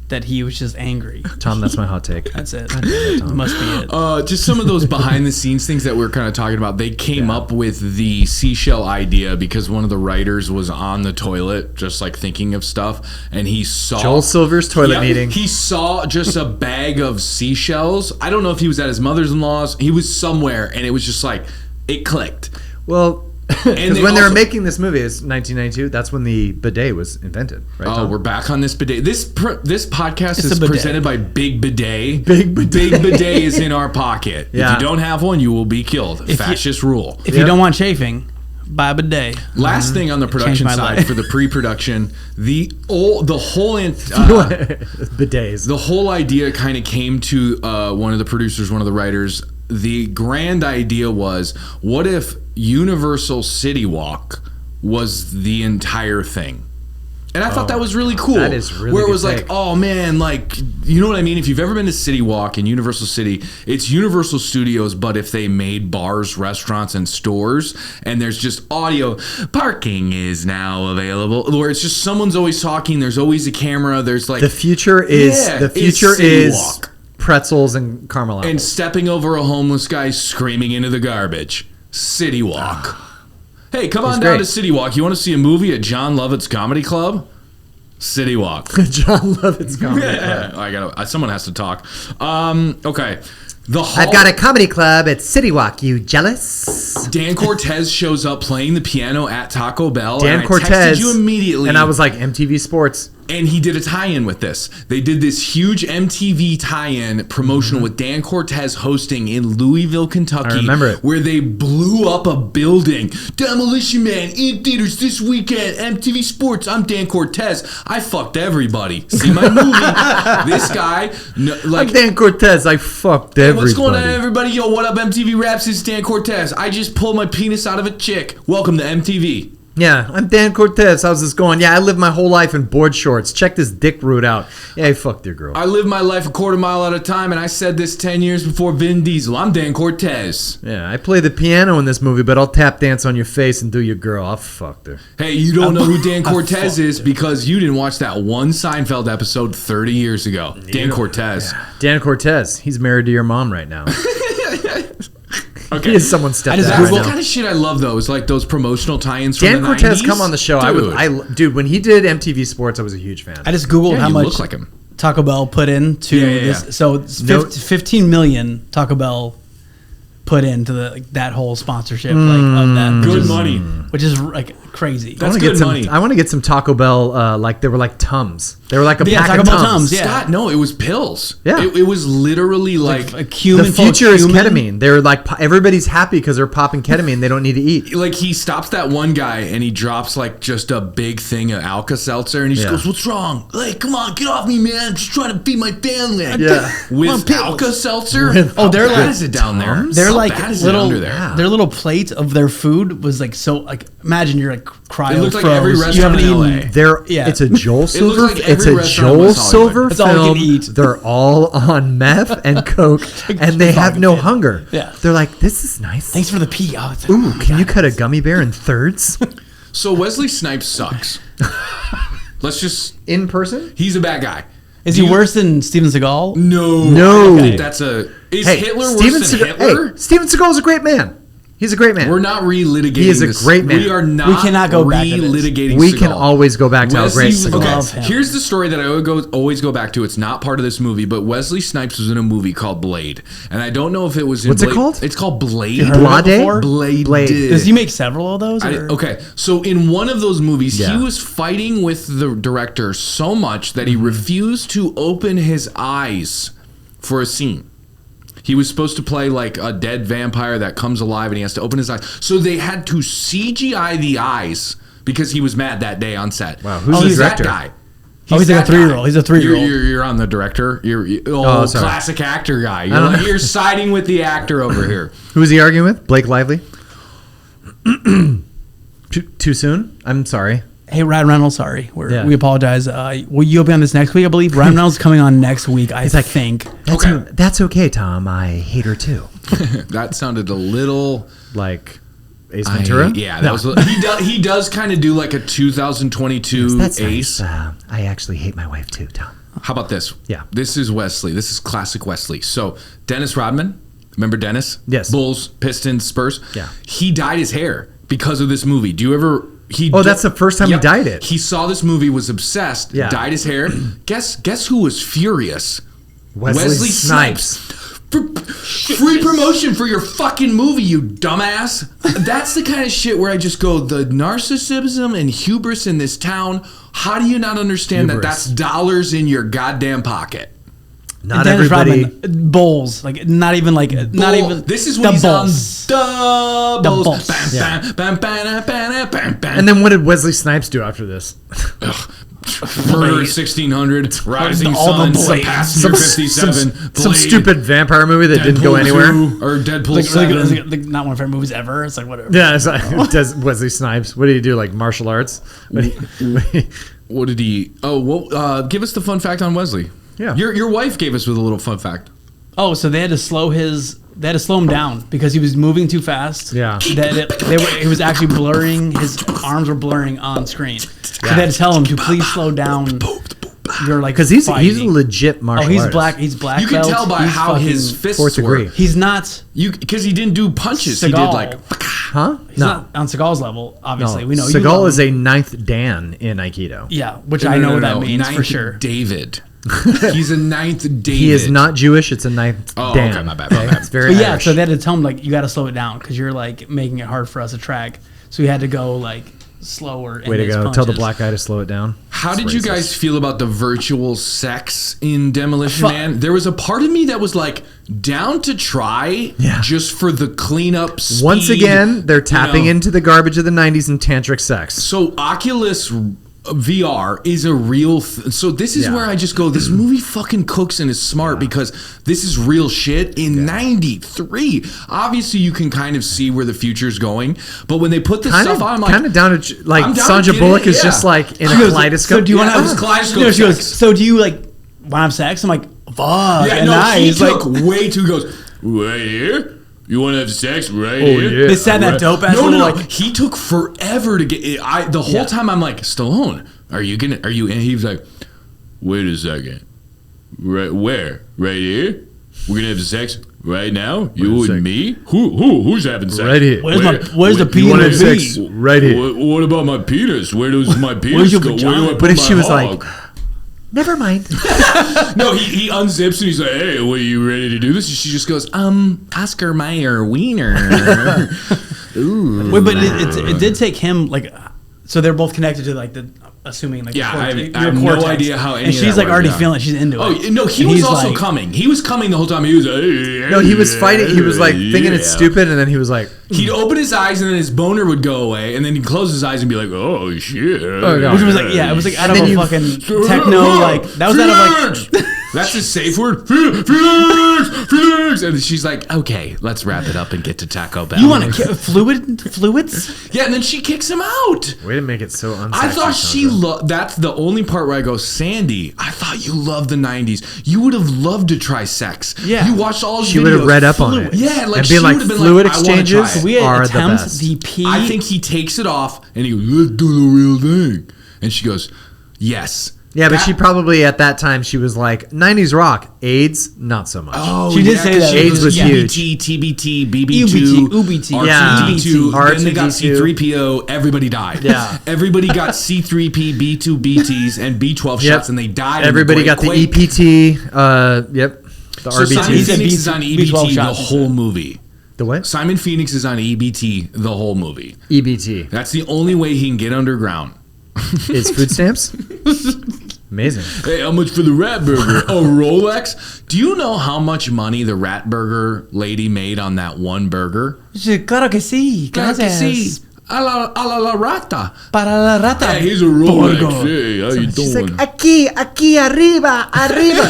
that he was just angry. Tom, that's my hot take. That's it. God damn it, Tom. Must be it. Just some of those behind the scenes things that we're kind of talking about. They came up with the seashell idea because one of the writers was on the toilet, just like thinking of stuff, and he saw Joel Silver's toilet meeting. He saw just a bag of seashells. I don't know if he was at his mother-in-law's. He was somewhere, and it was just like it clicked. Well, because they when they were also- making this movie, it's 1992. That's when the bidet was invented, right? Oh, Tom? we're back on this bidet. This podcast It's is a bidet. presented by Big Bidet. Big Bidet. Big Bidet is in our pocket. Yeah. If you don't have one, you will be killed. Fascist rule. If you don't want chafing, buy a bidet. Last thing on the production my side life. for the pre-production, the whole bidets. the whole idea kind of came to one of the producers, one of the writers. The grand idea was, what if Universal City Walk was the entire thing? And I thought that was really cool. That is really where it good was like, take. oh man, like, you know what I mean? If you've ever been to City Walk in Universal City, it's Universal Studios, but if they made bars, restaurants, and stores, and there's just audio, parking is now available, where it's just someone's always talking, there's always a camera, there's like The future is City Walk. pretzels and caramel apples. And stepping over a homeless guy screaming into the garbage. City Walk. Hey, come on It's down great. to City Walk. You want to see a movie at John Lovett's Comedy Club? City Walk. John Lovett's comedy club. I gotta. Someone has to talk. Okay. I've got a comedy club at City Walk. You jealous? Dan Cortez shows up playing the piano at Taco Bell. Dan Cortez. I texted you immediately. And I was like, MTV Sports. And he did a tie-in with this. They did this huge MTV tie-in promotional with Dan Cortez hosting in Louisville, Kentucky. I remember it. Where they blew up a building. Demolition Man in theaters this weekend. MTV Sports. I'm Dan Cortez. I fucked everybody. See my movie. This guy, I'm Dan Cortez. I fucked everybody. What's going on, everybody? Yo, what up, MTV Raps? It's Dan Cortez. I just pulled my penis out of a chick. Welcome to MTV. Yeah, I'm Dan Cortez. How's this going? Yeah, I lived my whole life in board shorts. Check this dick root out. Yeah, I fucked your girl. I live my life a quarter mile at a time, and I said this 10 years before Vin Diesel. I'm Dan Cortez. Yeah, I play the piano in this movie, but I'll tap dance on your face and do your girl. I fucked her. Hey, you don't know who Dan Cortez is because you didn't watch that one Seinfeld episode 30 years ago. Dan Cortez. Yeah. Dan Cortez. He's married to your mom right now. Okay. He is someone's stepdad. That's the kind of shit I love, though. Is like those promotional tie-ins from Dan the Cortez 90s. come on the show. Dude, when he did MTV Sports, I was a huge fan. I just Googled how you much look like him. Taco Bell put into this. So it's 15 million Taco Bell put into that whole sponsorship of that. Good money. Which is like crazy. That's good money. I want to get some Taco Bell, they were like Tums. They were like a pack Taco of Bell Tums. Yeah. Scott, no, it was pills. Yeah. It was literally like a cumin. The future is ketamine. They're like, everybody's happy because they're popping ketamine. They don't need to eat. Like he stops that one guy and he drops like just a big thing of Alka-Seltzer and he just goes, "What's wrong? Like, come on, get off me, man. I'm just trying to feed my family." Yeah. With Alka-Seltzer? They're like, is it down there? They're How like bad is it little. under there? Their little plate of their food was like so. Like imagine you're like cryo. It looks like every You restaurant haven't in eaten. LA. It's a Joel Silver. like every it's a restaurant in Joel West Hollywood. Silver That's all you film. can eat. They're all on meth and coke, and they have no hunger. Yeah. They're like, this is nice. Thanks for the pee. Oh, it's Ooh, can you cut a gummy bear in thirds? So Wesley Snipes sucks. Let's just... In person? He's a bad guy. Is he worse than Steven Seagal? No. That's a... Is Hitler worse than Hitler? Hey, Steven Seagal's a great man. He's a great man. We're not relitigating He is a this. great man. We are not We cannot go back to this. relitigating We Seagal. can always go back to how great Wesley- Seagal Love is. him. Here's the story that I always go back to. It's not part of this movie, but Wesley Snipes was in a movie called Blade. And I don't know if it was in What's it Blade. called? It's called Blade. heard of it before? Blade. Does he make several of those? Or? Okay, so in one of those movies, Yeah. he was fighting with the director so much that he refused to open his eyes for a scene. He was supposed to play like a dead vampire that comes alive and he has to open his eyes. So they had to CGI the eyes because he was mad that day on set. Wow, who's the director? that guy. He's like that a 3-year-old. guy. He's a 3-year-old. You're on the director. You're sorry. classic actor guy. You're siding with the actor over here. Who was he arguing with? Blake Lively? Too soon? I'm sorry. Hey, Ryan Reynolds, sorry. Yeah. We apologize. Will you be on this next week, I believe? Ryan Reynolds is coming on next week, I think. That's okay, Tom. I hate her too. That sounded a little... Like Ace Ventura? That was. He does kind of do like a 2022 That's Ace. nice. I actually hate my wife too, Tom. How about this? Yeah. This is Wesley. This is classic Wesley. So Dennis Rodman, remember Dennis? Yes. Bulls, Pistons, Spurs. Yeah. He dyed his hair because of this movie. Do you ever? That's the first time he dyed it. He saw this movie, was obsessed. Yeah. Dyed his hair. Guess who was furious? Wesley Snipes. Free promotion for your fucking movie, you dumbass. That's the kind of shit where I just go, the narcissism and hubris in this town. How do you not understand that that's dollars in your goddamn pocket? Not Dennis everybody. Rodman, Bulls. Like, not even. This is when he's Bulls. on the Bulls. Bulls. Yeah. Bam, bam, bam, bam, bam. And then what did Wesley Snipes do after this? Murder 1600, Rising Sun, Passenger 57, Some stupid vampire movie that didn't go anywhere. Or Deadpool 7. Like, not one of our movies ever. It's like, whatever. Yeah, it's like, does Wesley Snipes. What did he do? Like martial arts? What did he... Oh, well, give us the fun fact on Wesley. Yeah. Your wife gave us with a little fun fact. Oh, so they had to slow him down because he was moving too fast. Yeah. It was actually blurring. His arms were blurring on screen. So they had to tell him to please slow down you're like because he's a fighting. legit martial he's artist. black. He's black. You can belt. tell by He's how his fucking- fists fourth were. degree. He's not. Because he didn't do punches. He did Seagal. like. Huh? He's not on Seagal's level. Obviously, we know. You Seagal know is him. a ninth Dan in Aikido. Yeah, which I know what that means for Ninth sure. David. He's a ninth David. He is not Jewish. It's a ninth Oh, Dan. okay, my bad, my bad. It's very But yeah, Irish. so they had to tell him like you got to slow it down because you're like making it hard for us to track. So he had to go like slower. in Way to his go. punches. Tell the black guy to slow it down. How That's did you racist. guys feel about the virtual sex in Demolition Fu- Man? There was a part of me that was like down to try just for the cleanup speed. Once again, they're tapping you know. into the garbage of the 90s and tantric sex. So Oculus VR is a real so this is Yeah. where I just go, this movie fucking cooks and is smart because this is real shit in 93. Obviously you can kind of see where the future's going, but when they put this stuff on, I'm like, kind of down to like I'm down to Sandra get Bullock it, is yeah. just like in She a goes, kaleidoscope. So do you want to Yeah, have it was kaleidoscope No, she goes, sex. so do you like want to have sex? I'm like, fuck. yeah, and no, he nice. took Like, way too, goes, right here? You want to have sex right Oh, here? yeah. they said that dope ass No, little no, like. he took forever to get it. The whole time I'm like, Stallone, are you? And he was like, wait a second. Right, where? Right here? We're going to have sex right now? You and me? Who's having sex? Right here. Where's the You want to have penis? sex right here. What about my penis? Where does my penis Where's your go? Where do vagina? I put But if my she was hog? like, never mind. No, he unzips and he's like, hey, what, are you ready to do this? And she just goes, Oscar Mayer wiener. Ooh. Wait, but it did take him like. So they're both connected to like the assuming like Yeah, the I have no cortex. idea how any and of she's that like works, already yeah. feeling it. She's into Oh it. no, he And was he's also like- coming. He was coming the whole time. He was like, No, he was fighting. He was like thinking it's stupid, and then he was like, He'd open his eyes and then his boner would go away, and then he'd close his eyes and be like, "Oh shit!" Oh, God. Which was like, yeah, it was like out of And a then you- fucking techno, like that was out of like. That's his safe word. Felix. And she's like, "Okay, let's wrap it up and get to Taco Bell." You want to fluids? Yeah, and then she kicks him out. way to make it so unsexy. I thought she loved. That's the only part where I go, Sandy. I thought you loved the '90s. You would have loved to try sex. Yeah. you watched all. She would have read up on it. Yeah, like and she being like would have been fluid like, I wanna try exchanges it. We are the attempt best. the P. I think he takes it off and he goes, "Let's do the real thing." And she goes, "Yes." Yeah, but That- she probably at that time she was like 90s rock, AIDS, not so much. Oh, She did say 'cause that. she AIDS was huge. TBT, BB2, UBT. Yeah. R2D2. Then they got R2D2. C3PO. Everybody died. Yeah. Everybody got C3P, B2 BTs, and B12 Yep. shots, and they died. in Everybody got the Great Quake. EPT. Yep. The So Simon RBT. said Phoenix B- is on B12 EBT the shots. whole movie. The what? Simon Phoenix is on EBT the whole movie. EBT. That's the only way he can get underground. Is food stamps? Amazing. Hey, how much for the rat burger? A Rolex? Do you know how much money the rat burger lady made on that one burger? Claro que sí. Claro que Gracias. sí. A la rata. Para la rata. Hey, he's a Rolex. Borgo. Hey, how you She's doing? like, aquí, arriba.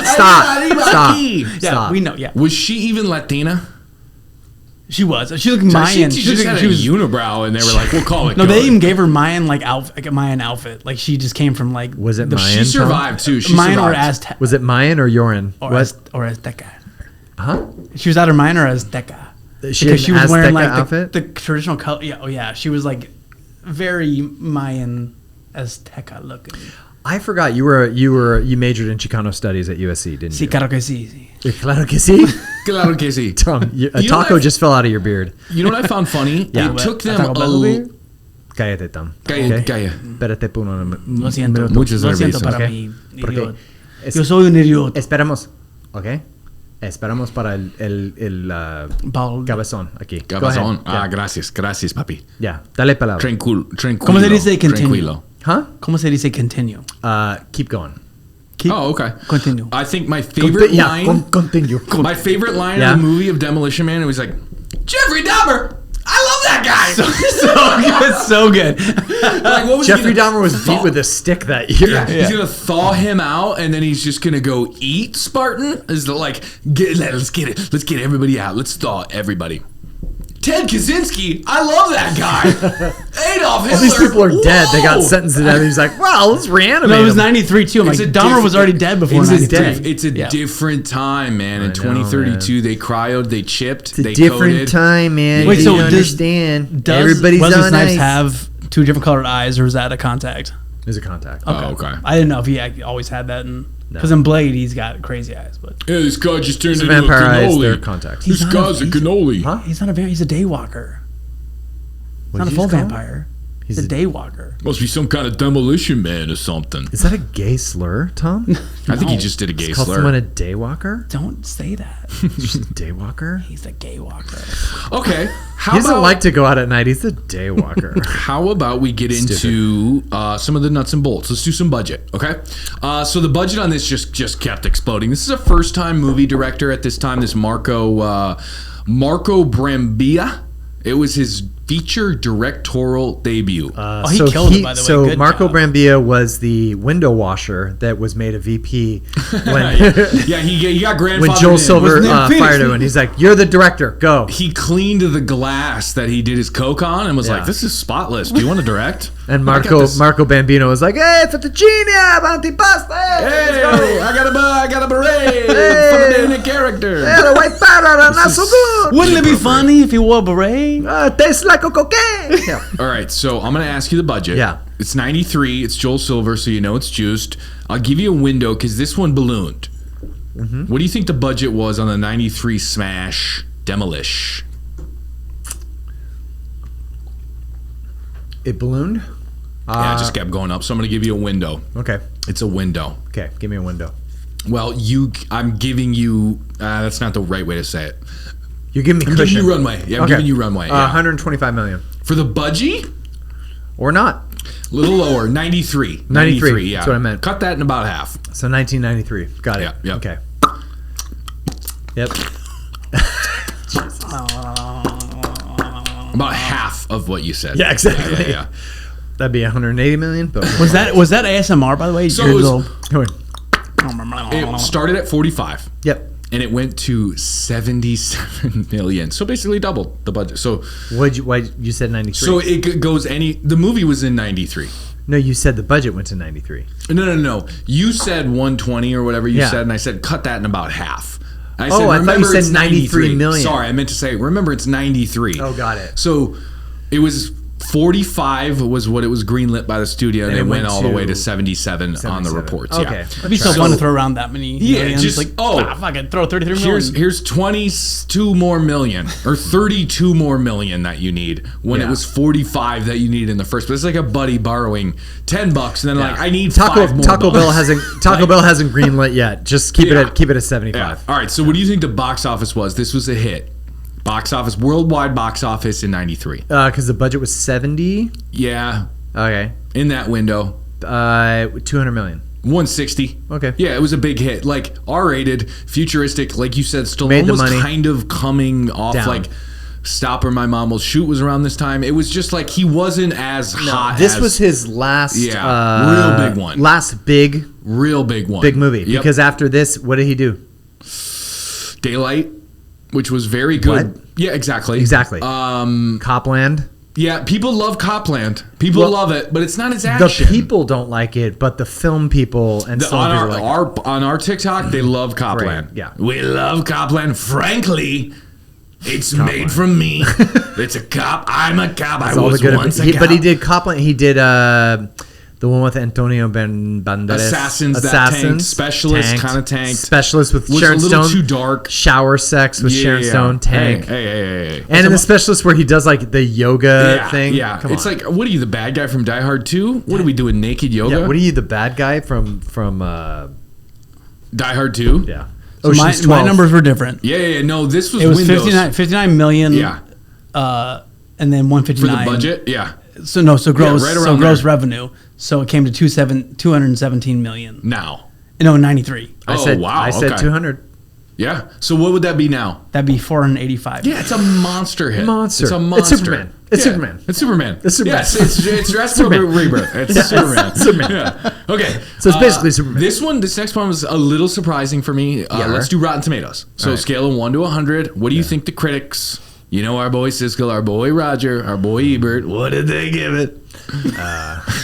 Stop. Arriba, Stop. aquí. Yeah, Stop. we know. Yeah, Was she even Latina? she was. She looked Mayan. She just had she a was. unibrow, and they were like, "We'll call it." No, they good." even gave her Mayan like outfit, like a Mayan outfit. Like she just came from like. Was it the Mayan? She survived too. She Mayan or survived. Aztec? Was it Mayan or Yoran? Or What? or Azteca? Huh? She was either Mayan or Azteca. She had an was wearing Azteca like outfit? the traditional color. Yeah, oh yeah, she was like very Mayan Azteca looking. I forgot you majored in Chicano studies at USC, didn't Sí, you? claro que sí. sí. Claro que sí. Claro que sí. Tom, a You know taco what I- just fell out of your beard. You know what I found funny? Yeah. It took them Taco a Bell beer? Cállate, Tom. Calla, Okay? calla. Espérate por un Lo siento. minuto. Muchas Lo siento gracias. para Ok. mí. Porque idiota. es- Yo soy un idiota. Esperamos, ¿ok? Esperamos para el Paul. cabezón aquí. Go Cabazón. ahead. Gracias, gracias, papi. Ya, dale palabra. Tranquilo. ¿Cómo se dice continue? Tranquilo. Huh? ¿Cómo se dice continue? Keep going. Keep, Oh, okay. Continue. I think my favorite Yeah, line. continue. My favorite line Yeah. of the movie of Demolition Man. It was like, Jeffrey Dahmer. I love that guy. so good. Like, what was he Jeffrey gonna Dahmer was thaw- beat with a stick that year. Yeah, he's gonna thaw him out, and then he's just gonna go eat Spartan. Is the like, let's get it, let's get everybody out, let's thaw everybody. Ted Kaczynski, I love that guy. Adolf Hitler. All these people are dead. They got Whoa. sentenced to death. He's like, well, let's reanimate No, it was him. 93 too. I'm like, It's a Dahmer was diff- already dead before it's a 93. diff- It's a Yeah. different time, man. In I know, 2032, they cryoed, they chipped, It's a they different coded. time, man. Wait, you so don't does- understand. Does Everybody's Wesley on Snipes ice. have two different colored eyes, or is that a contact? He's a contact. Oh, okay. I didn't know if he always had that. Because in Blade, he's got crazy eyes. But yeah, this guy just turned into vampire a eyes. cannoli. They're contacts. This guy's a cannoli. Huh? he's not a he's a daywalker. He's not a full vampire. He's a daywalker. Must be some kind of demolition man or something. Is that a gay slur, Tom? I think he just did a gay Call slur. someone a daywalker? Don't say that. He's just a daywalker? He's a gay walker. Okay. He doesn't like to go out at night. He's a daywalker. How about we get into some of the nuts and bolts? Let's do some budget, okay? So the budget on this just kept exploding. This is a first-time movie director at this time. This Marco Brambilla. It was his feature directorial debut. He killed it, by the way. So Good Marco job. Brambilla was the window washer that was made a VP when Yeah, he got grandfathered when Joel in. Silver Wasn't it? fired him, and he's like, "You're the director. Go." He cleaned the glass that he did his coke on and was Yeah. like, "This is spotless. Do you want to direct?" And I got Marco this. Bambino was like, "Hey, fettuccine, antipasta. Hey, I got a beret for the character. Hey, the white powder, not so good. Wouldn't it be funny if he wore a beret? Tastes like a cocaine." Yeah. All right, so I'm going to ask you the budget. Yeah. It's 93. It's Joel Silver, so you know it's juiced. I'll give you a window because this one ballooned. Mm-hmm. What do you think the budget was on the 93 smash Demolish? It ballooned. Yeah, it just kept going up. So I'm going to give you a window. Okay. It's a window. Okay. Give me a window. Well, I'm giving you. That's not the right way to say it. You're giving me I'm cushion. giving you runway. Yeah, I'm giving you runway. Yeah. 125 million. For the budgie, Or not. a little lower. 93. 93, Yeah. that's what I meant. Cut that in about half. So 1993. Got it. Yeah, yeah. Okay. Yep. About half of what you said. Yeah, exactly. Yeah. That'd be 180 million. But Was that ASMR, by the way? So it was- Go ahead. It started at 45. Yep. And it went to 77 million. So basically doubled the budget. So Why you said 93? so it goes the movie was in 93. No, you said the budget went to 93. No. You said 120 or whatever you Yeah. said, and I said cut that in about half. I Oh, I thought you remember said it's 93 million. Sorry, I meant to say remember it's 93. Oh, got it. So it was 45 was what it was greenlit by the studio, and And it it went went all the to way to 77 on the 77. reports. Okay. Yeah. It'd be so fun to throw around that many millions. just- like, oh. fucking throw 33 million. Here's 22 more million or 32 more million that you need when it Yeah. was 45 that you needed in the first place. It's like a buddy borrowing $10 and then like I need Taco 5 more Taco Bell bucks. hasn't greenlit yet. Just keep Yeah. it at 75. Yeah. All right. So what do you think the box office was? This was a hit. Box office, worldwide box office in 93. Because the budget was 70. Yeah. Okay. In that window. 200 million. 160. Okay. Yeah, it was a big hit. Like R-rated, futuristic. Like you said, Made Stallone the was money. kind of coming off. Down. Like Stop or My Mom Will Shoot was around this time. It was just like he wasn't as hot. This as, was his last real big one. Last big real big one. big movie. Yep. Because after this, what did he do? Daylight, which was very good. What? Yeah, exactly. Exactly. Copland. Yeah, people love Copland. People Well, love it, but it's not as The action. people don't like it, but the film people and some on people like it. on our TikTok, they love Copland. Great, yeah. We love Copland. Frankly, it's made from me. It's a cop. I'm a cop. I All the was good once a he, cop. but he did Copland. He did the one with Antonio Banderas. Assassins, that tank. Specialist, kind of tank. Specialist with Was Sharon a little Stone. too dark. Shower sex with Sharon Stone. Tank. Hey. And in the Specialist where he does like the yoga thing. Yeah. Come It's on. like, what are you, the bad guy from Die Hard 2? What are we doing, naked yoga? Yeah, what are you, the bad guy from Die Hard 2? yeah. So Ocean's my 12. numbers were different. Yeah. No, this was It was Windows. 59 million. Yeah. And then For 159 the budget? Yeah. So gross, right around gross there. revenue. So it came to 217 million. Now. No, 93. I said, wow. I said okay. 200. Yeah. So what would that be now? That'd be 485. Yeah, it's a monster hit. Monster. It's a It's monster. Superman. It's Superman. It's Superman. It's Superman. Yes, it's Jurassic World Rebirth. It's Superman. Superman. Yeah. Okay. So it's basically Superman. This next one was a little surprising for me. Let's do Rotten Tomatoes. So right. scale of 1 to 100. What do you think the critics? You know our boy Siskel, our boy Roger, our boy Ebert. What did they give it?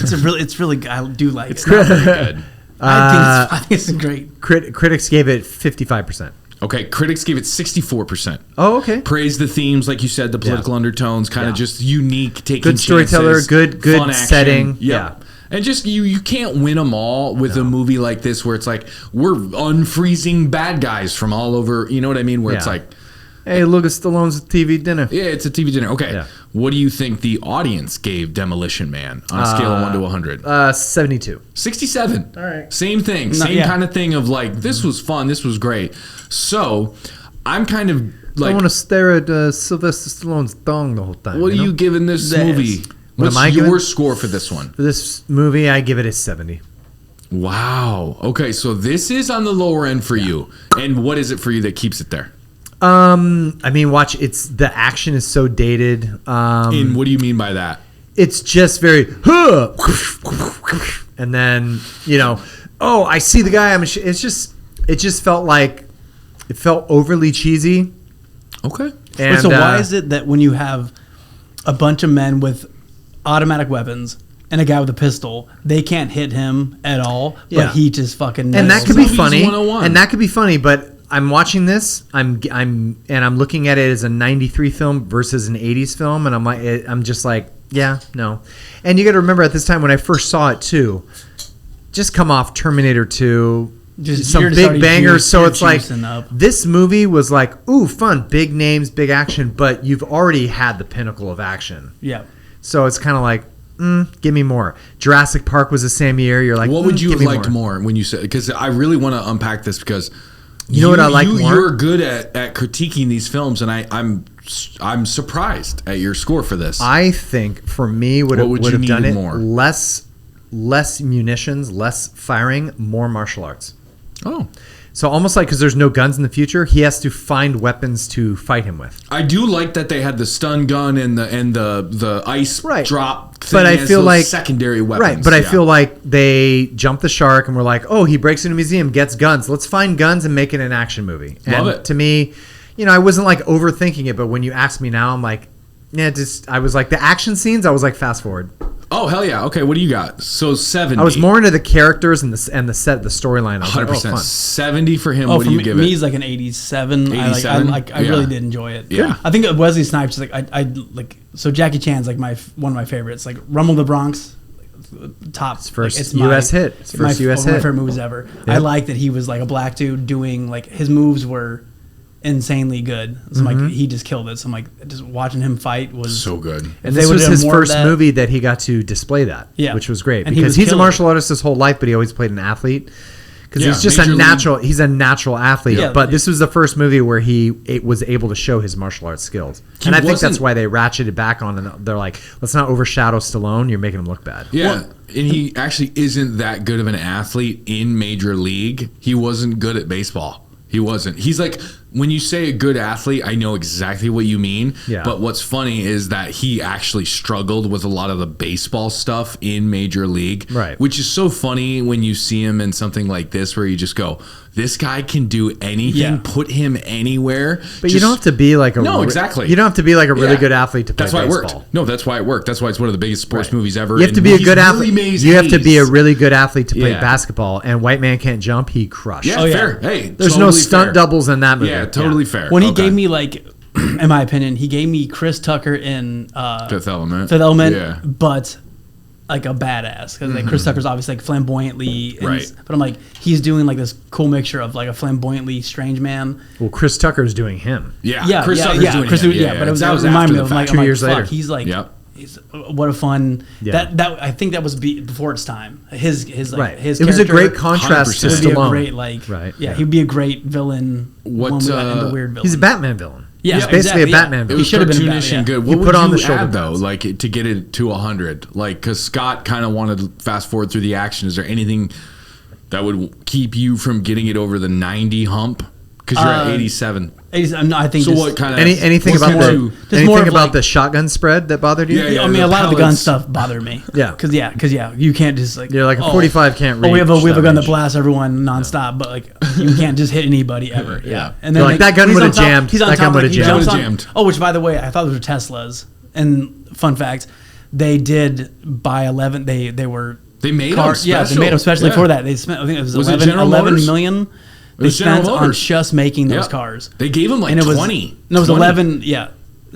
It's really good. I do like it. Not very good. I think it's great. Critics gave it 55%. Okay, critics gave it 64%. Oh, okay. Praised the themes, like you said, the political undertones, kind of Yeah. just unique, taking Good storyteller, chances, good fun action. setting. Yep. Yeah. And just you can't win them all with a movie like this where it's like we're unfreezing bad guys from all over. You know what I mean? Where it's like, hey, look at Stallone's TV dinner. Yeah, it's a TV dinner. Okay, what do you think the audience gave Demolition Man on a scale of 1 to 100? 72. 67. All right. Same thing. Same kind of thing of like this was fun. This was great. So I'm kind of like I want to stare at Sylvester Stallone's thong the whole time. What are you giving this movie? What's your score for this one? For this movie, I give it a 70. Wow. Okay, so this is on the lower end for you. And what is it for you that keeps it there? I mean, watch. It's the action is so dated. And what do you mean by that? It's just very, and then oh, I see the guy. It just felt like it felt overly cheesy. Okay. And so why is it that when you have a bunch of men with automatic weapons and a guy with a pistol, they can't hit him at all, but he just fucking knows. And that could be funny. And that could be funny, but I'm watching this. I'm looking at it as a '93 film versus an '80s film, and I'm just like, yeah, no. And you got to remember at this time when I first saw it too, just come off Terminator 2, just some big bangers. So it's like this movie was like, ooh, fun, big names, big action, but you've already had the pinnacle of action. Yeah. So it's kind of like, give me more. Jurassic Park was the same year. You're like, what would you have liked more when you said? Because I really want to unpack this because you know what I like more. You're good at critiquing these films, and I'm surprised at your score for this. I think for me, would have done it more less munitions, less firing, more martial arts. Oh. So almost like because there's no guns in the future, he has to find weapons to fight him with. I do like that they had the stun gun and the ice drop thing, but I feel like secondary weapons. Right, but I feel like they jumped the shark and were like, oh, he breaks into a museum, gets guns. Let's find guns and make it an action movie. Love and it. To me, I wasn't like overthinking it, but when you ask me now, I'm like, I was like the action scenes. I was like fast forward. Oh hell yeah! Okay, what do you got? So 70. I was more into the characters and the storyline. 100%. Like, 70 for him. What do you give it? Me is like an 87. 87? I really did enjoy it. Yeah. I think Wesley Snipes is like so Jackie Chan's like one of my favorites. Like Rumble in the Bronx, top. It's first U.S. hit. It's first U.S. hit. One of my favorite movies ever. Yep. I like that he was like a black dude doing like his moves were insanely good. So like he just killed it. So I'm like just watching him fight was so good. And this was his first movie that he got to display that, which was great because he's a martial artist his whole life, but he always played an athlete because he's just a natural. He's a natural athlete. Yeah, but this was the first movie where he was able to show his martial arts skills, and I think that's why they ratcheted back on and they're like, let's not overshadow Stallone. You're making him look bad. Yeah. And he actually isn't that good of an athlete in Major League. He wasn't good at baseball. He wasn't. He's like, when you say a good athlete, I know exactly what you mean. Yeah. But what's funny is that he actually struggled with a lot of the baseball stuff in Major League. Right. Which is so funny when you see him in something like this where you just go, this guy can do anything. Yeah. Put him anywhere. But you don't have to be like exactly. You don't have to be like a really good athlete to play baseball. That's why it worked. No, that's why it worked. That's why it's one of the biggest sports movies ever. You have to be a good athlete. You have to be a really good athlete to play basketball. And White Man Can't Jump, he crushed. Yeah, fair. Hey, there's no stunt doubles in that movie. Yeah, totally fair. When he gave me like, in my opinion, he gave me Chris Tucker in Fifth Element. Yeah. But like a badass because like Chris Tucker's obviously like flamboyantly, but I'm like he's doing like this cool mixture of like a flamboyantly strange man. Well, Chris Tucker's doing him. Chris Tucker's doing him. But it was reminding me of like 2 years later. He's like. He's, what a fun that I think that was before its time. His it was a great contrast to Stallone. He'd be a great villain. Into weird villain. He's a Batman villain. Yeah, he's basically a Batman villain. He should have been cartoonish good. What would you add though, like to get it to 100? Like, because Scott kind of wanted to fast forward through the action. Is there anything that would keep you from getting it over the 90 hump? Because you're at 87. No, I think so. What kind of anything about the shotgun spread that bothered you? Yeah, I mean, a lot of the gun stuff bothered me. Because you can't just like you're like a 45 can't reach. We have a gun that blasts everyone nonstop, but like you can't just hit anybody ever. Yeah, and then like that gun would have jammed. That gun would have jammed. Oh, which by the way, I thought those were Teslas. And fun fact, they did buy 11. They made them special. Yeah, they made them specially for that. They spent I think it was 11 million. They spent on just making those cars. They gave them like 20. No, it was 11. Yeah,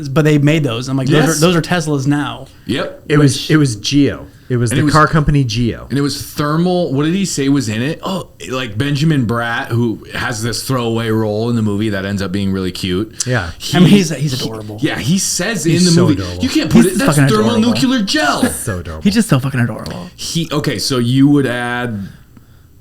but they made those. I'm like, those are Teslas now. Yep. It was Geo. It was the car company Geo. And it was thermal. What did he say was in it? Oh, like Benjamin Bratt, who has this throwaway role in the movie that ends up being really cute. Yeah. He's adorable. He says in the movie, adorable. you can't put it, that's thermonuclear gel. So adorable. He's just so fucking adorable. Okay, so you would add...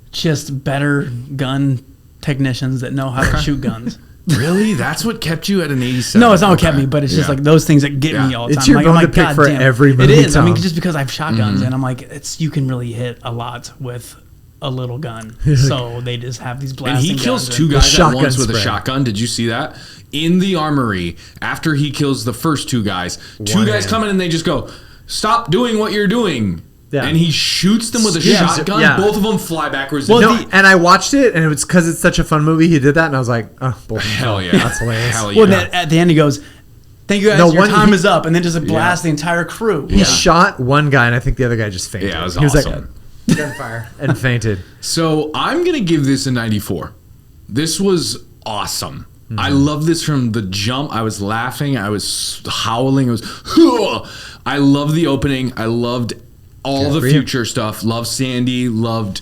Just better gun technicians that know how to shoot guns. Really? That's what kept you at an 87? No, it's not what kept me, but it's just like those things that get me all the time. It's your bone to pick for every movie. It is. I mean, just because I have shotguns and I'm like, you can really hit a lot with a little gun. So they just have these blasting And he kills guns two guys at once with spread. a shotgun. Did you see that? In the armory, after he kills the first two guys, two guys come in and they just go, stop doing what you're doing. Yeah. And he shoots them with a shotgun. Yeah. Both of them fly backwards. Well, and I watched it, and it was because it's such a fun movie. He did that, and I was like, oh, both hell yeah. That's hilarious. Hell yeah. Well, at the end, he goes, thank you guys, your time is up. And then just blast the entire crew. He shot one guy, and I think the other guy just fainted. Yeah, it was he awesome. was like, gunfire, and fainted. So I'm going to give this a 94. This was awesome. Mm-hmm. I love this from the jump. I was laughing. I was howling. I love the opening. I loved all the future stuff. Loved Sandy. Loved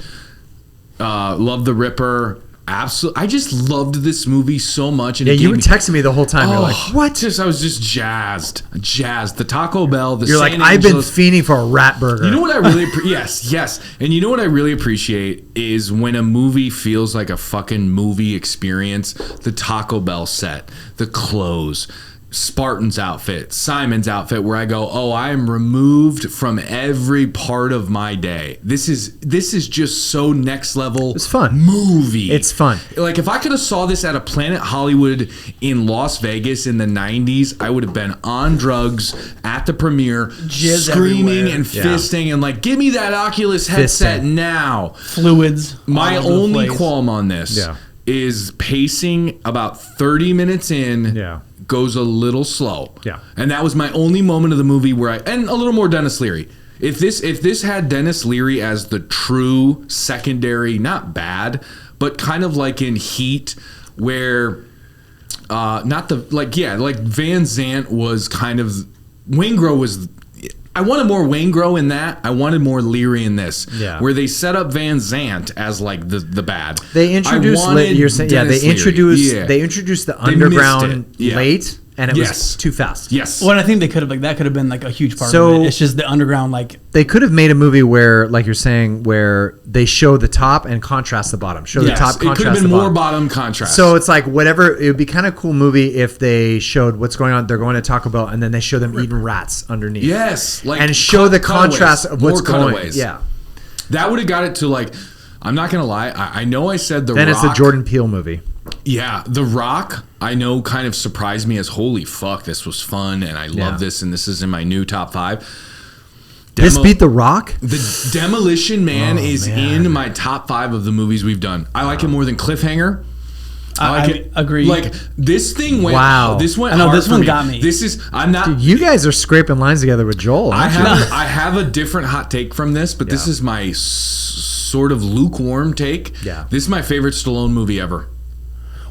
the Ripper. Absolutely. I just loved this movie so much. And you were texting me the whole time. You're like, what? I was just jazzed. The Taco Bell. You're like, I've been fiending for a rat burger. You know what I really yes. And you know what I really appreciate is when a movie feels like a fucking movie experience. The Taco Bell set, the clothes, Spartan's outfit, Simon's outfit, where I go, oh, I am removed from every part of my day. This is just so next level. It's fun movie. It's fun. Like if I could have saw this at a Planet Hollywood in Las Vegas in the 90s, I would have been on drugs at the premiere, screaming and fisting and like, give me that Oculus headset now. Fluids. My only qualm on this is pacing about 30 minutes in. Yeah. Goes a little slow. Yeah. And that was my only moment of the movie where and a little more Dennis Leary. If this had Dennis Leary as the true secondary, not bad, but kind of like in Heat, where not the like Van Zant was kind of Waingro was. I wanted more Waingro in that. I wanted more Leary in this. Yeah. Where they set up Van Zant as like the bad. They introduced they introduced the underground late, and it was too fast. Yes. Well, and I think they could have that could have been like a huge part of it. It's just the underground they could have made a movie where, like you're saying, where they show the top and contrast the bottom. Show the top, contrast the bottom. It could have been more bottom contrast. So it's like whatever. It would be kind of cool movie if they showed what's going on. They're going to Taco Bell, and then they show them eating rats underneath. Yes, and show the contrast of what's going. Yeah, that would have got it to like. I'm not gonna lie. I know I said Then it's a Jordan Peele movie. Yeah, The Rock, I know, kind of surprised me as holy fuck, this was fun, and I love this, and this is in my new top 5. This beat The Rock? The Demolition Man is in my top 5 of the movies we've done. I like it more than Cliffhanger. I agree. Like this thing went. Wow. This went. I know hard this for one me. got me. This is. I'm not. Dude, you guys are scraping lines together with Joel. I have a different hot take from this, but this is my sort of lukewarm take. Yeah. This is my favorite Stallone movie ever.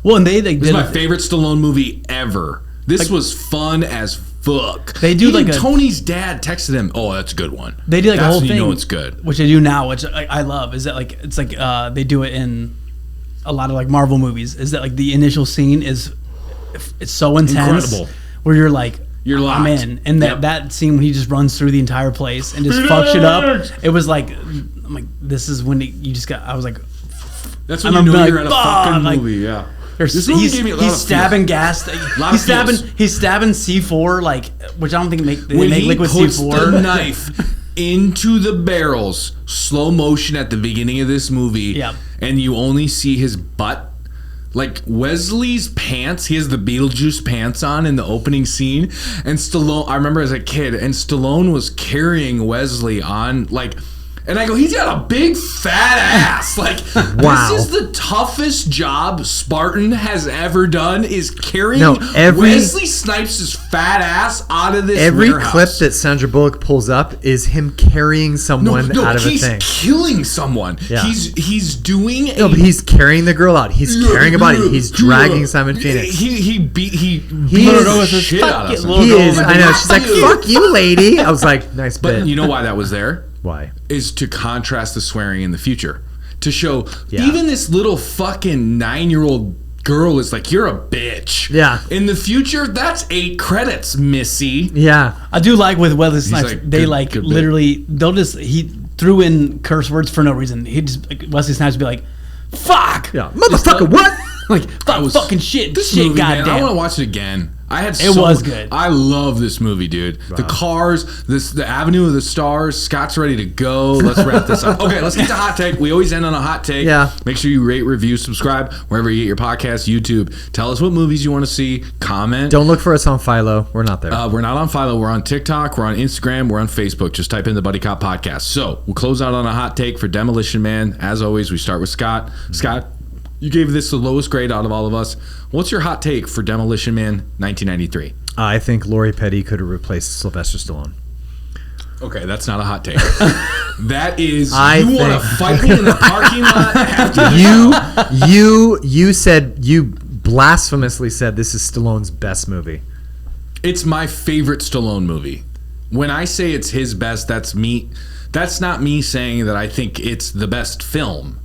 Well, and this is my favorite Stallone movie ever. This was fun as fuck. They do Even Tony's dad texted him, "Oh, that's a good one." They do like a whole thing. You know it's good. Which they do now, which I love. Is that like it's like they do it in a lot of like Marvel movies. Is that like the initial scene is it's so intense, incredible, where you're like I'm in, and that scene when he just runs through the entire place and just fucks it up. It was like I'm like this is when you just got. I was like, that's when you know you're at a fucking movie. Yeah. He's stabbing gas. He's stabbing C4, like, which I don't think they make liquid C4. When he puts the knife into the barrels, slow motion at the beginning of this movie, and you only see his butt. Like Wesley's pants, he has the Beetlejuice pants on in the opening scene, and Stallone. I remember as a kid, and Stallone was carrying Wesley on like. And I go, he's got a big fat ass. Like, wow. This is the toughest job Spartan has ever done, is carrying Wesley Snipes' fat ass out of this warehouse. Clip that Sandra Bullock pulls up is him carrying someone out of a thing. He's killing someone. Yeah. He's doing but he's carrying the girl out. He's carrying a body. He's dragging Simon Phoenix. He beat the shit out of him. He is. I know. She's like, fuck you, lady. I was like, nice bit. But you know why that was there? Why? Is to contrast the swearing in the future. To show even this little fucking 9-year-old girl is like, you're a bitch. Yeah. In the future, that's 8 credits, Missy. Yeah. I do like with Wesley Snipes, like, they good literally, he threw in curse words for no reason. He just, Wesley Snipes would be like, fuck. Yeah. Motherfucker, what? Like, fucking shit. This shit, movie, man, I goddamn. want to watch it again. It was good. I love this movie, dude. Wow. The cars, the Avenue of the Stars. Scott's ready to go. Let's wrap this up. Okay, let's get to hot take. We always end on a hot take. Yeah. Make sure you rate, review, subscribe wherever you get your podcast, YouTube. Tell us what movies you want to see. Comment. Don't look for us on Philo. We're not there. We're not on Philo. We're on TikTok. We're on Instagram. We're on Facebook. Just type in the Buddy Cop Podcast. So we'll close out on a hot take for Demolition Man. As always, we start with Scott. Scott, you gave this the lowest grade out of all of us. What's your hot take for Demolition Man 1993? I think Lori Petty could have replaced Sylvester Stallone. Okay, that's not a hot take. That is, you want to fight me in the parking lot after You said, you blasphemously said this is Stallone's best movie. It's my favorite Stallone movie. When I say it's his best, that's me. That's not me saying that I think it's the best film.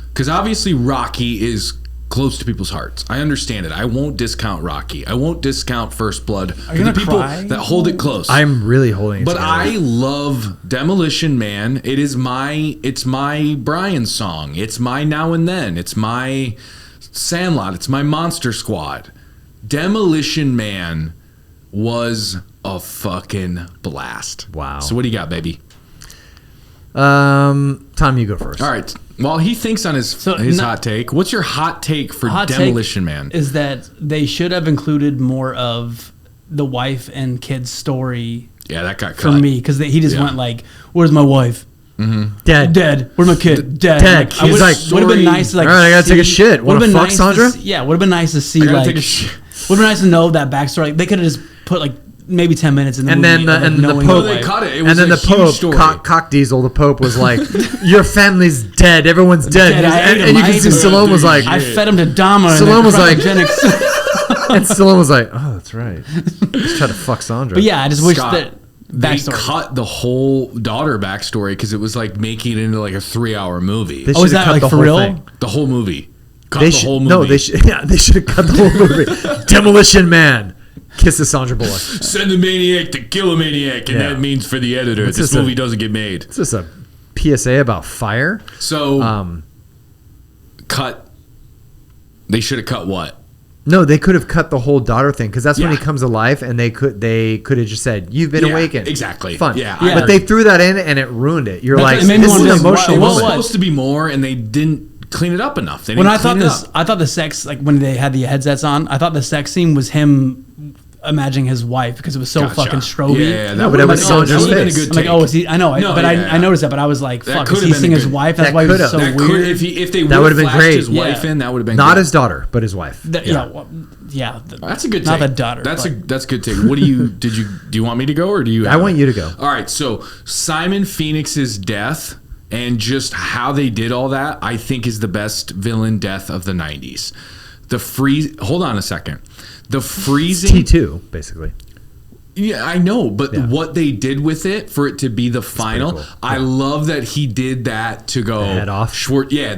Because obviously Rocky is close to people's hearts. I understand it. I won't discount Rocky. I won't discount First Blood. Are you the people cry? that hold it close. I'm really holding it But together. I love Demolition Man. It's my Brian song. It's my Now and Then. It's my Sandlot. It's my Monster Squad. Demolition Man was a fucking blast. Wow. So what do you got, baby? Tom, you go first. All right. While he thinks on his hot take, what's your hot take for Demolition Man? Is that they should have included more of the wife and kids story. Yeah, that got cut. For me, because he just went like, "Where's my wife? Dead. Where's my kid? Dead." Dead. He's like, would have been nice. Like, all right, I gotta take a shit. Want to fuck, Sandra? Yeah, would have been nice to see. Like, would have been nice to know that backstory. They could have just put like maybe 10 minutes in the movie. And the Pope. No, they cut it. It was and then a the huge Pope, story. cock Diesel, the Pope was like, "Your family's dead. Everyone's dead." Dead. And you can see Stallone was like, "I fed him to Dama." Stallone was like, cryogenics. and Stallone was like, "Oh, that's right. Just try to fuck Sandra." But yeah, I just wish Scott, that they backstory. cut the whole daughter backstory because it was like making it into like a 3-hour movie. They Oh, is should've that cut like the for whole real? thing. The whole movie. Cut They the whole movie. No, they should have cut the whole movie. Demolition Man kisses Sandra Bullock. Send the maniac to kill a maniac, and that means for the editor, this movie doesn't get made. Is this a PSA about fire? So, cut. They should have cut what? No, they could have cut the whole daughter thing because that's when he Yeah. comes alive, and they could have just said, "You've been Yeah, awakened." exactly. Fun. Yeah, But they threw that in, and it ruined it. You're like, it made me this is wonder an emotional It was moment. supposed to be more, and they didn't clean it up enough. They When didn't I thought clean it this, up. I thought the sex, like when they had the headsets on, I thought the sex scene was him imagining his wife because it was so Gotcha. fucking stroby. Yeah, No, but would've it was been- Sandra's would've been a face. good I'm like, take. oh, is he? I know, No, but yeah. I noticed that, but I was like, That fuck, is could've he been seeing a his good- wife? That's that why he was could've. so That weird. could, if they That would would've have been flashed great. his wife Yeah. in, that would have been Not good. his daughter, but his wife. That's a good take. Not the daughter. That's but- a good take. What do you do you want me to go or do you? I have want it? you to go. All right. So Simon Phoenix's death and just how they did all that, I think, is the best villain death of the '90s. The freeze. Hold on a second. The freezing. T2, basically. Yeah, I know, but what they did with it for it to be the final, cool. I love that he did that to go head off. the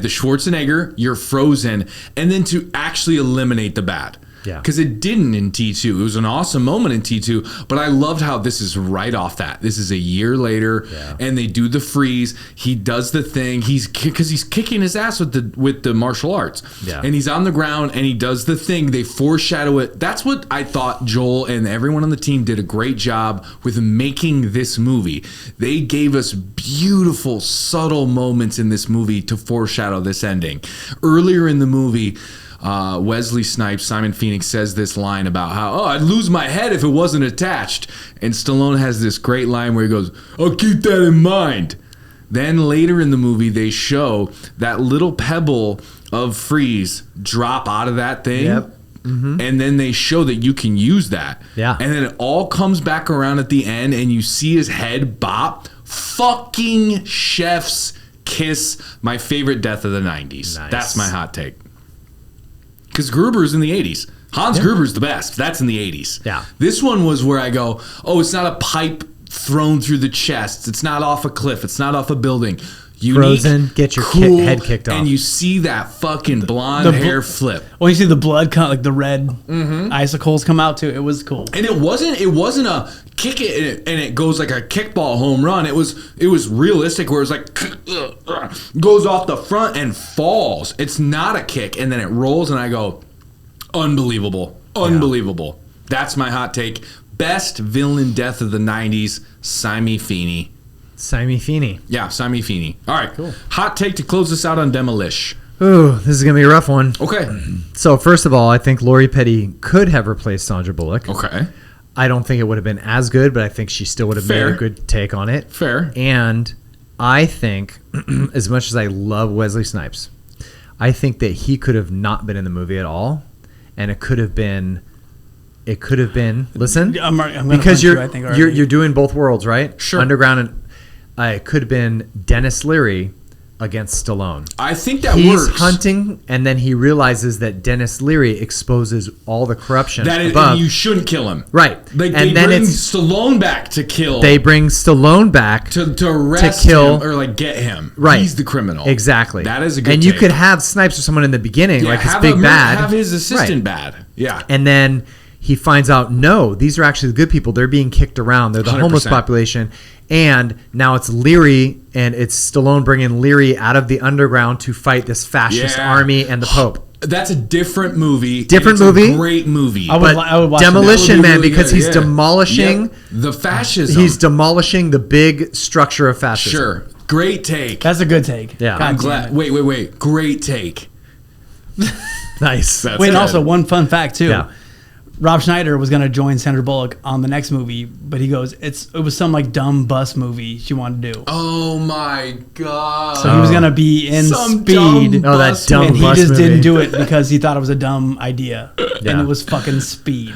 Schwarzenegger, you're frozen, and then to actually eliminate the bad. Yeah. Because it didn't in T2. It was an awesome moment in T2, but I loved how this is right off that. This is a year later, and they do the freeze. He does the thing. Because he's kicking his ass with the martial arts. Yeah. And he's on the ground, and he does the thing. They foreshadow it. That's what I thought Joel and everyone on the team did a great job with making this movie. They gave us beautiful, subtle moments in this movie to foreshadow this ending. Earlier in the movie, Wesley Snipes, Simon Phoenix says this line about how, I'd lose my head if it wasn't attached. And Stallone has this great line where he goes, I'll keep that in mind. Then later in the movie, they show that little pebble of freeze drop out of that thing. Yep. Mm-hmm. And then they show that you can use that. Yeah. And then it all comes back around at the end and you see his head bop. Fucking chef's kiss. My favorite death of the 90s. Nice. That's my hot take. Because Gruber's in the 80s. Hans Gruber's the best. That's in the 80s. Yeah. This one was where I go, it's not a pipe thrown through the chest. It's not off a cliff. It's not off a building. Unique, Frozen, get your head kicked off. And you see that fucking blonde hair flip. When you see the blood come, like the red icicles come out too, it was cool. And it wasn't a kick it and it goes like a kickball home run. It was realistic where it was like goes off the front and falls. It's not a kick, and then it rolls, and I go, unbelievable. Unbelievable. Yeah. That's my hot take. Best villain death of the 90s, Simi Feeney. Simi Feeney. Yeah, Simi Feeney. All right, cool. Hot take to close us out on Demolition. Ooh, this is going to be a rough one. Okay. So, first of all, I think Lori Petty could have replaced Sandra Bullock. Okay. I don't think it would have been as good, but I think she still would have made a good take on it. Fair. And I think, as much as I love Wesley Snipes, I think that he could have not been in the movie at all, and it could have been. Listen, because you're doing both worlds, right? Sure. Underground and it could have been Dennis Leary against Stallone. I think that works. He's hunting, and then he realizes that Dennis Leary exposes all the corruption above. And you shouldn't kill him. Right. They bring Stallone back to kill. They bring Stallone back to arrest kill him or like get him. Right. He's the criminal. Exactly. That is a good And take. you could have Snipes or someone in the beginning, like his big bad. Have his assistant bad. Yeah. And then he finds out, no, these are actually the good people. They're being kicked around. They're the 100%. homeless population. And now it's Leary, and it's Stallone bringing Leary out of the underground to fight this fascist army and the Pope. That's a different movie. Different movie. A great movie. I would watch Demolition Man, really because he's demolishing the fascism. He's demolishing the big structure of fascism. Sure. Great take. That's a good take. Yeah. I'm glad. Wait. Great take. Nice. Wait, and also one fun fact too. Yeah. Rob Schneider was gonna join Sandra Bullock on the next movie, but he goes, it was some like dumb bus movie she wanted to do. Oh my god! So he was gonna be in Some Speed. dumb that dumb and he bus just movie. didn't do it because he thought it was a dumb idea, Yeah. and it was fucking Speed.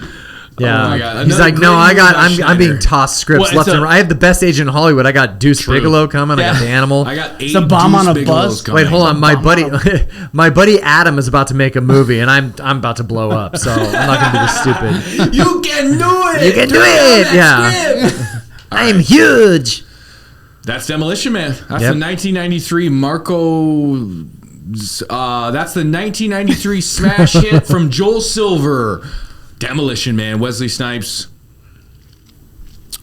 Yeah. Oh my God. He's Another like, no, great movie by I'm being Schneider. tossed scripts left and right. I have the best agent in Hollywood. I got Deuce Bigelow coming. I got The Animal. I got 8 It's a bomb on a Deuce bus. Bigelows coming. Wait, hold on. My buddy Adam is about to make a movie, and I'm about to blow up. So I'm not gonna be this stupid. You can do it. You can do it. Yeah. I'm huge. That's Demolition Man. That's Yep. the 1993 Marco. That's the 1993 smash hit from Joel Silver. Demolition Man. Wesley Snipes.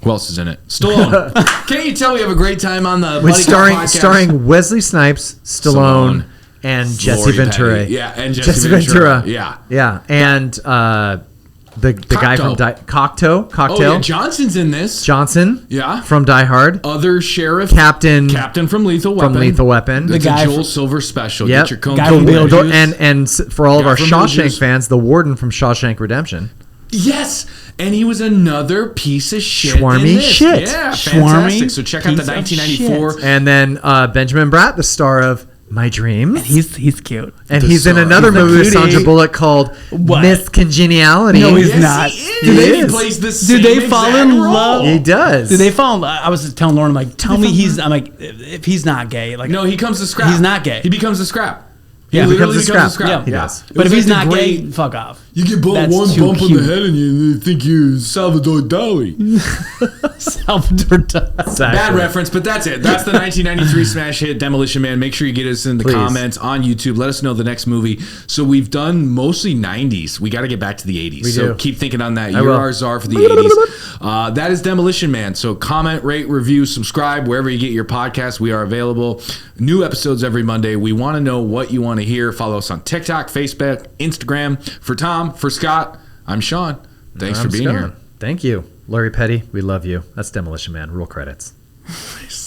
Who else is in it? Stallone. Can't you tell we have a great time on the Buddy Cop podcast? starring Wesley Snipes, Stallone, and Jesse Lori Ventura. Petty. Yeah, and Jesse Ventura. Yeah. Yeah, and the guy from Cocktail. Oh yeah, Johnson's in this. Johnson. Yeah. From Die Hard. Other sheriff. Captain from Lethal Weapon. The That's guy a Joel from- Silver special. Yep. Get your cone Guy from Beetlejuice. And for all of Guy our from Shawshank Beetlejuice. fans, the warden from Shawshank Redemption. Yes, and he was another piece of shit. Schwarmy in this. shit. Yeah, Schwarmy fantastic. So check out the piece of 1994. shit. And then Benjamin Bratt, the star of My Dreams. He's cute. And The he's in star. another He's the movie with cutie. Sandra Bullock called What? Miss Congeniality. No, he's Yes, not. he is. Do they- He plays the Do same they fall exact in role. love? He does. Do they fall in love? I was just telling Lauren, I'm like, tell me he's. I'm like, if he's not gay, like, No, he comes to scrap. He's not gay. He becomes a scrap. Yeah, he literally becomes a scrap. Yeah, he does. But if was he's like not the gay, great- fuck off. You get That's one too bump on cute. the head and you think you're Salvador Dali. Salvador Dali. Exactly. Bad reference, but that's it. That's the 1993 smash hit Demolition Man. Make sure you get us in the Please. comments on YouTube. Let us know the next movie. So we've done mostly 90s. We got to get back to the 80s. We so do. keep thinking on that. I You're will. our czar for the 80s. That is Demolition Man. So comment, rate, review, subscribe wherever you get your podcasts. We are available. New episodes every Monday. We want to know what you want to hear. Follow us on TikTok, Facebook, Instagram. For Tom, for Scott, I'm Sean. Thanks for being here. Thank you. Lori Petty, we love you. That's Demolition Man. Roll credits. Nice.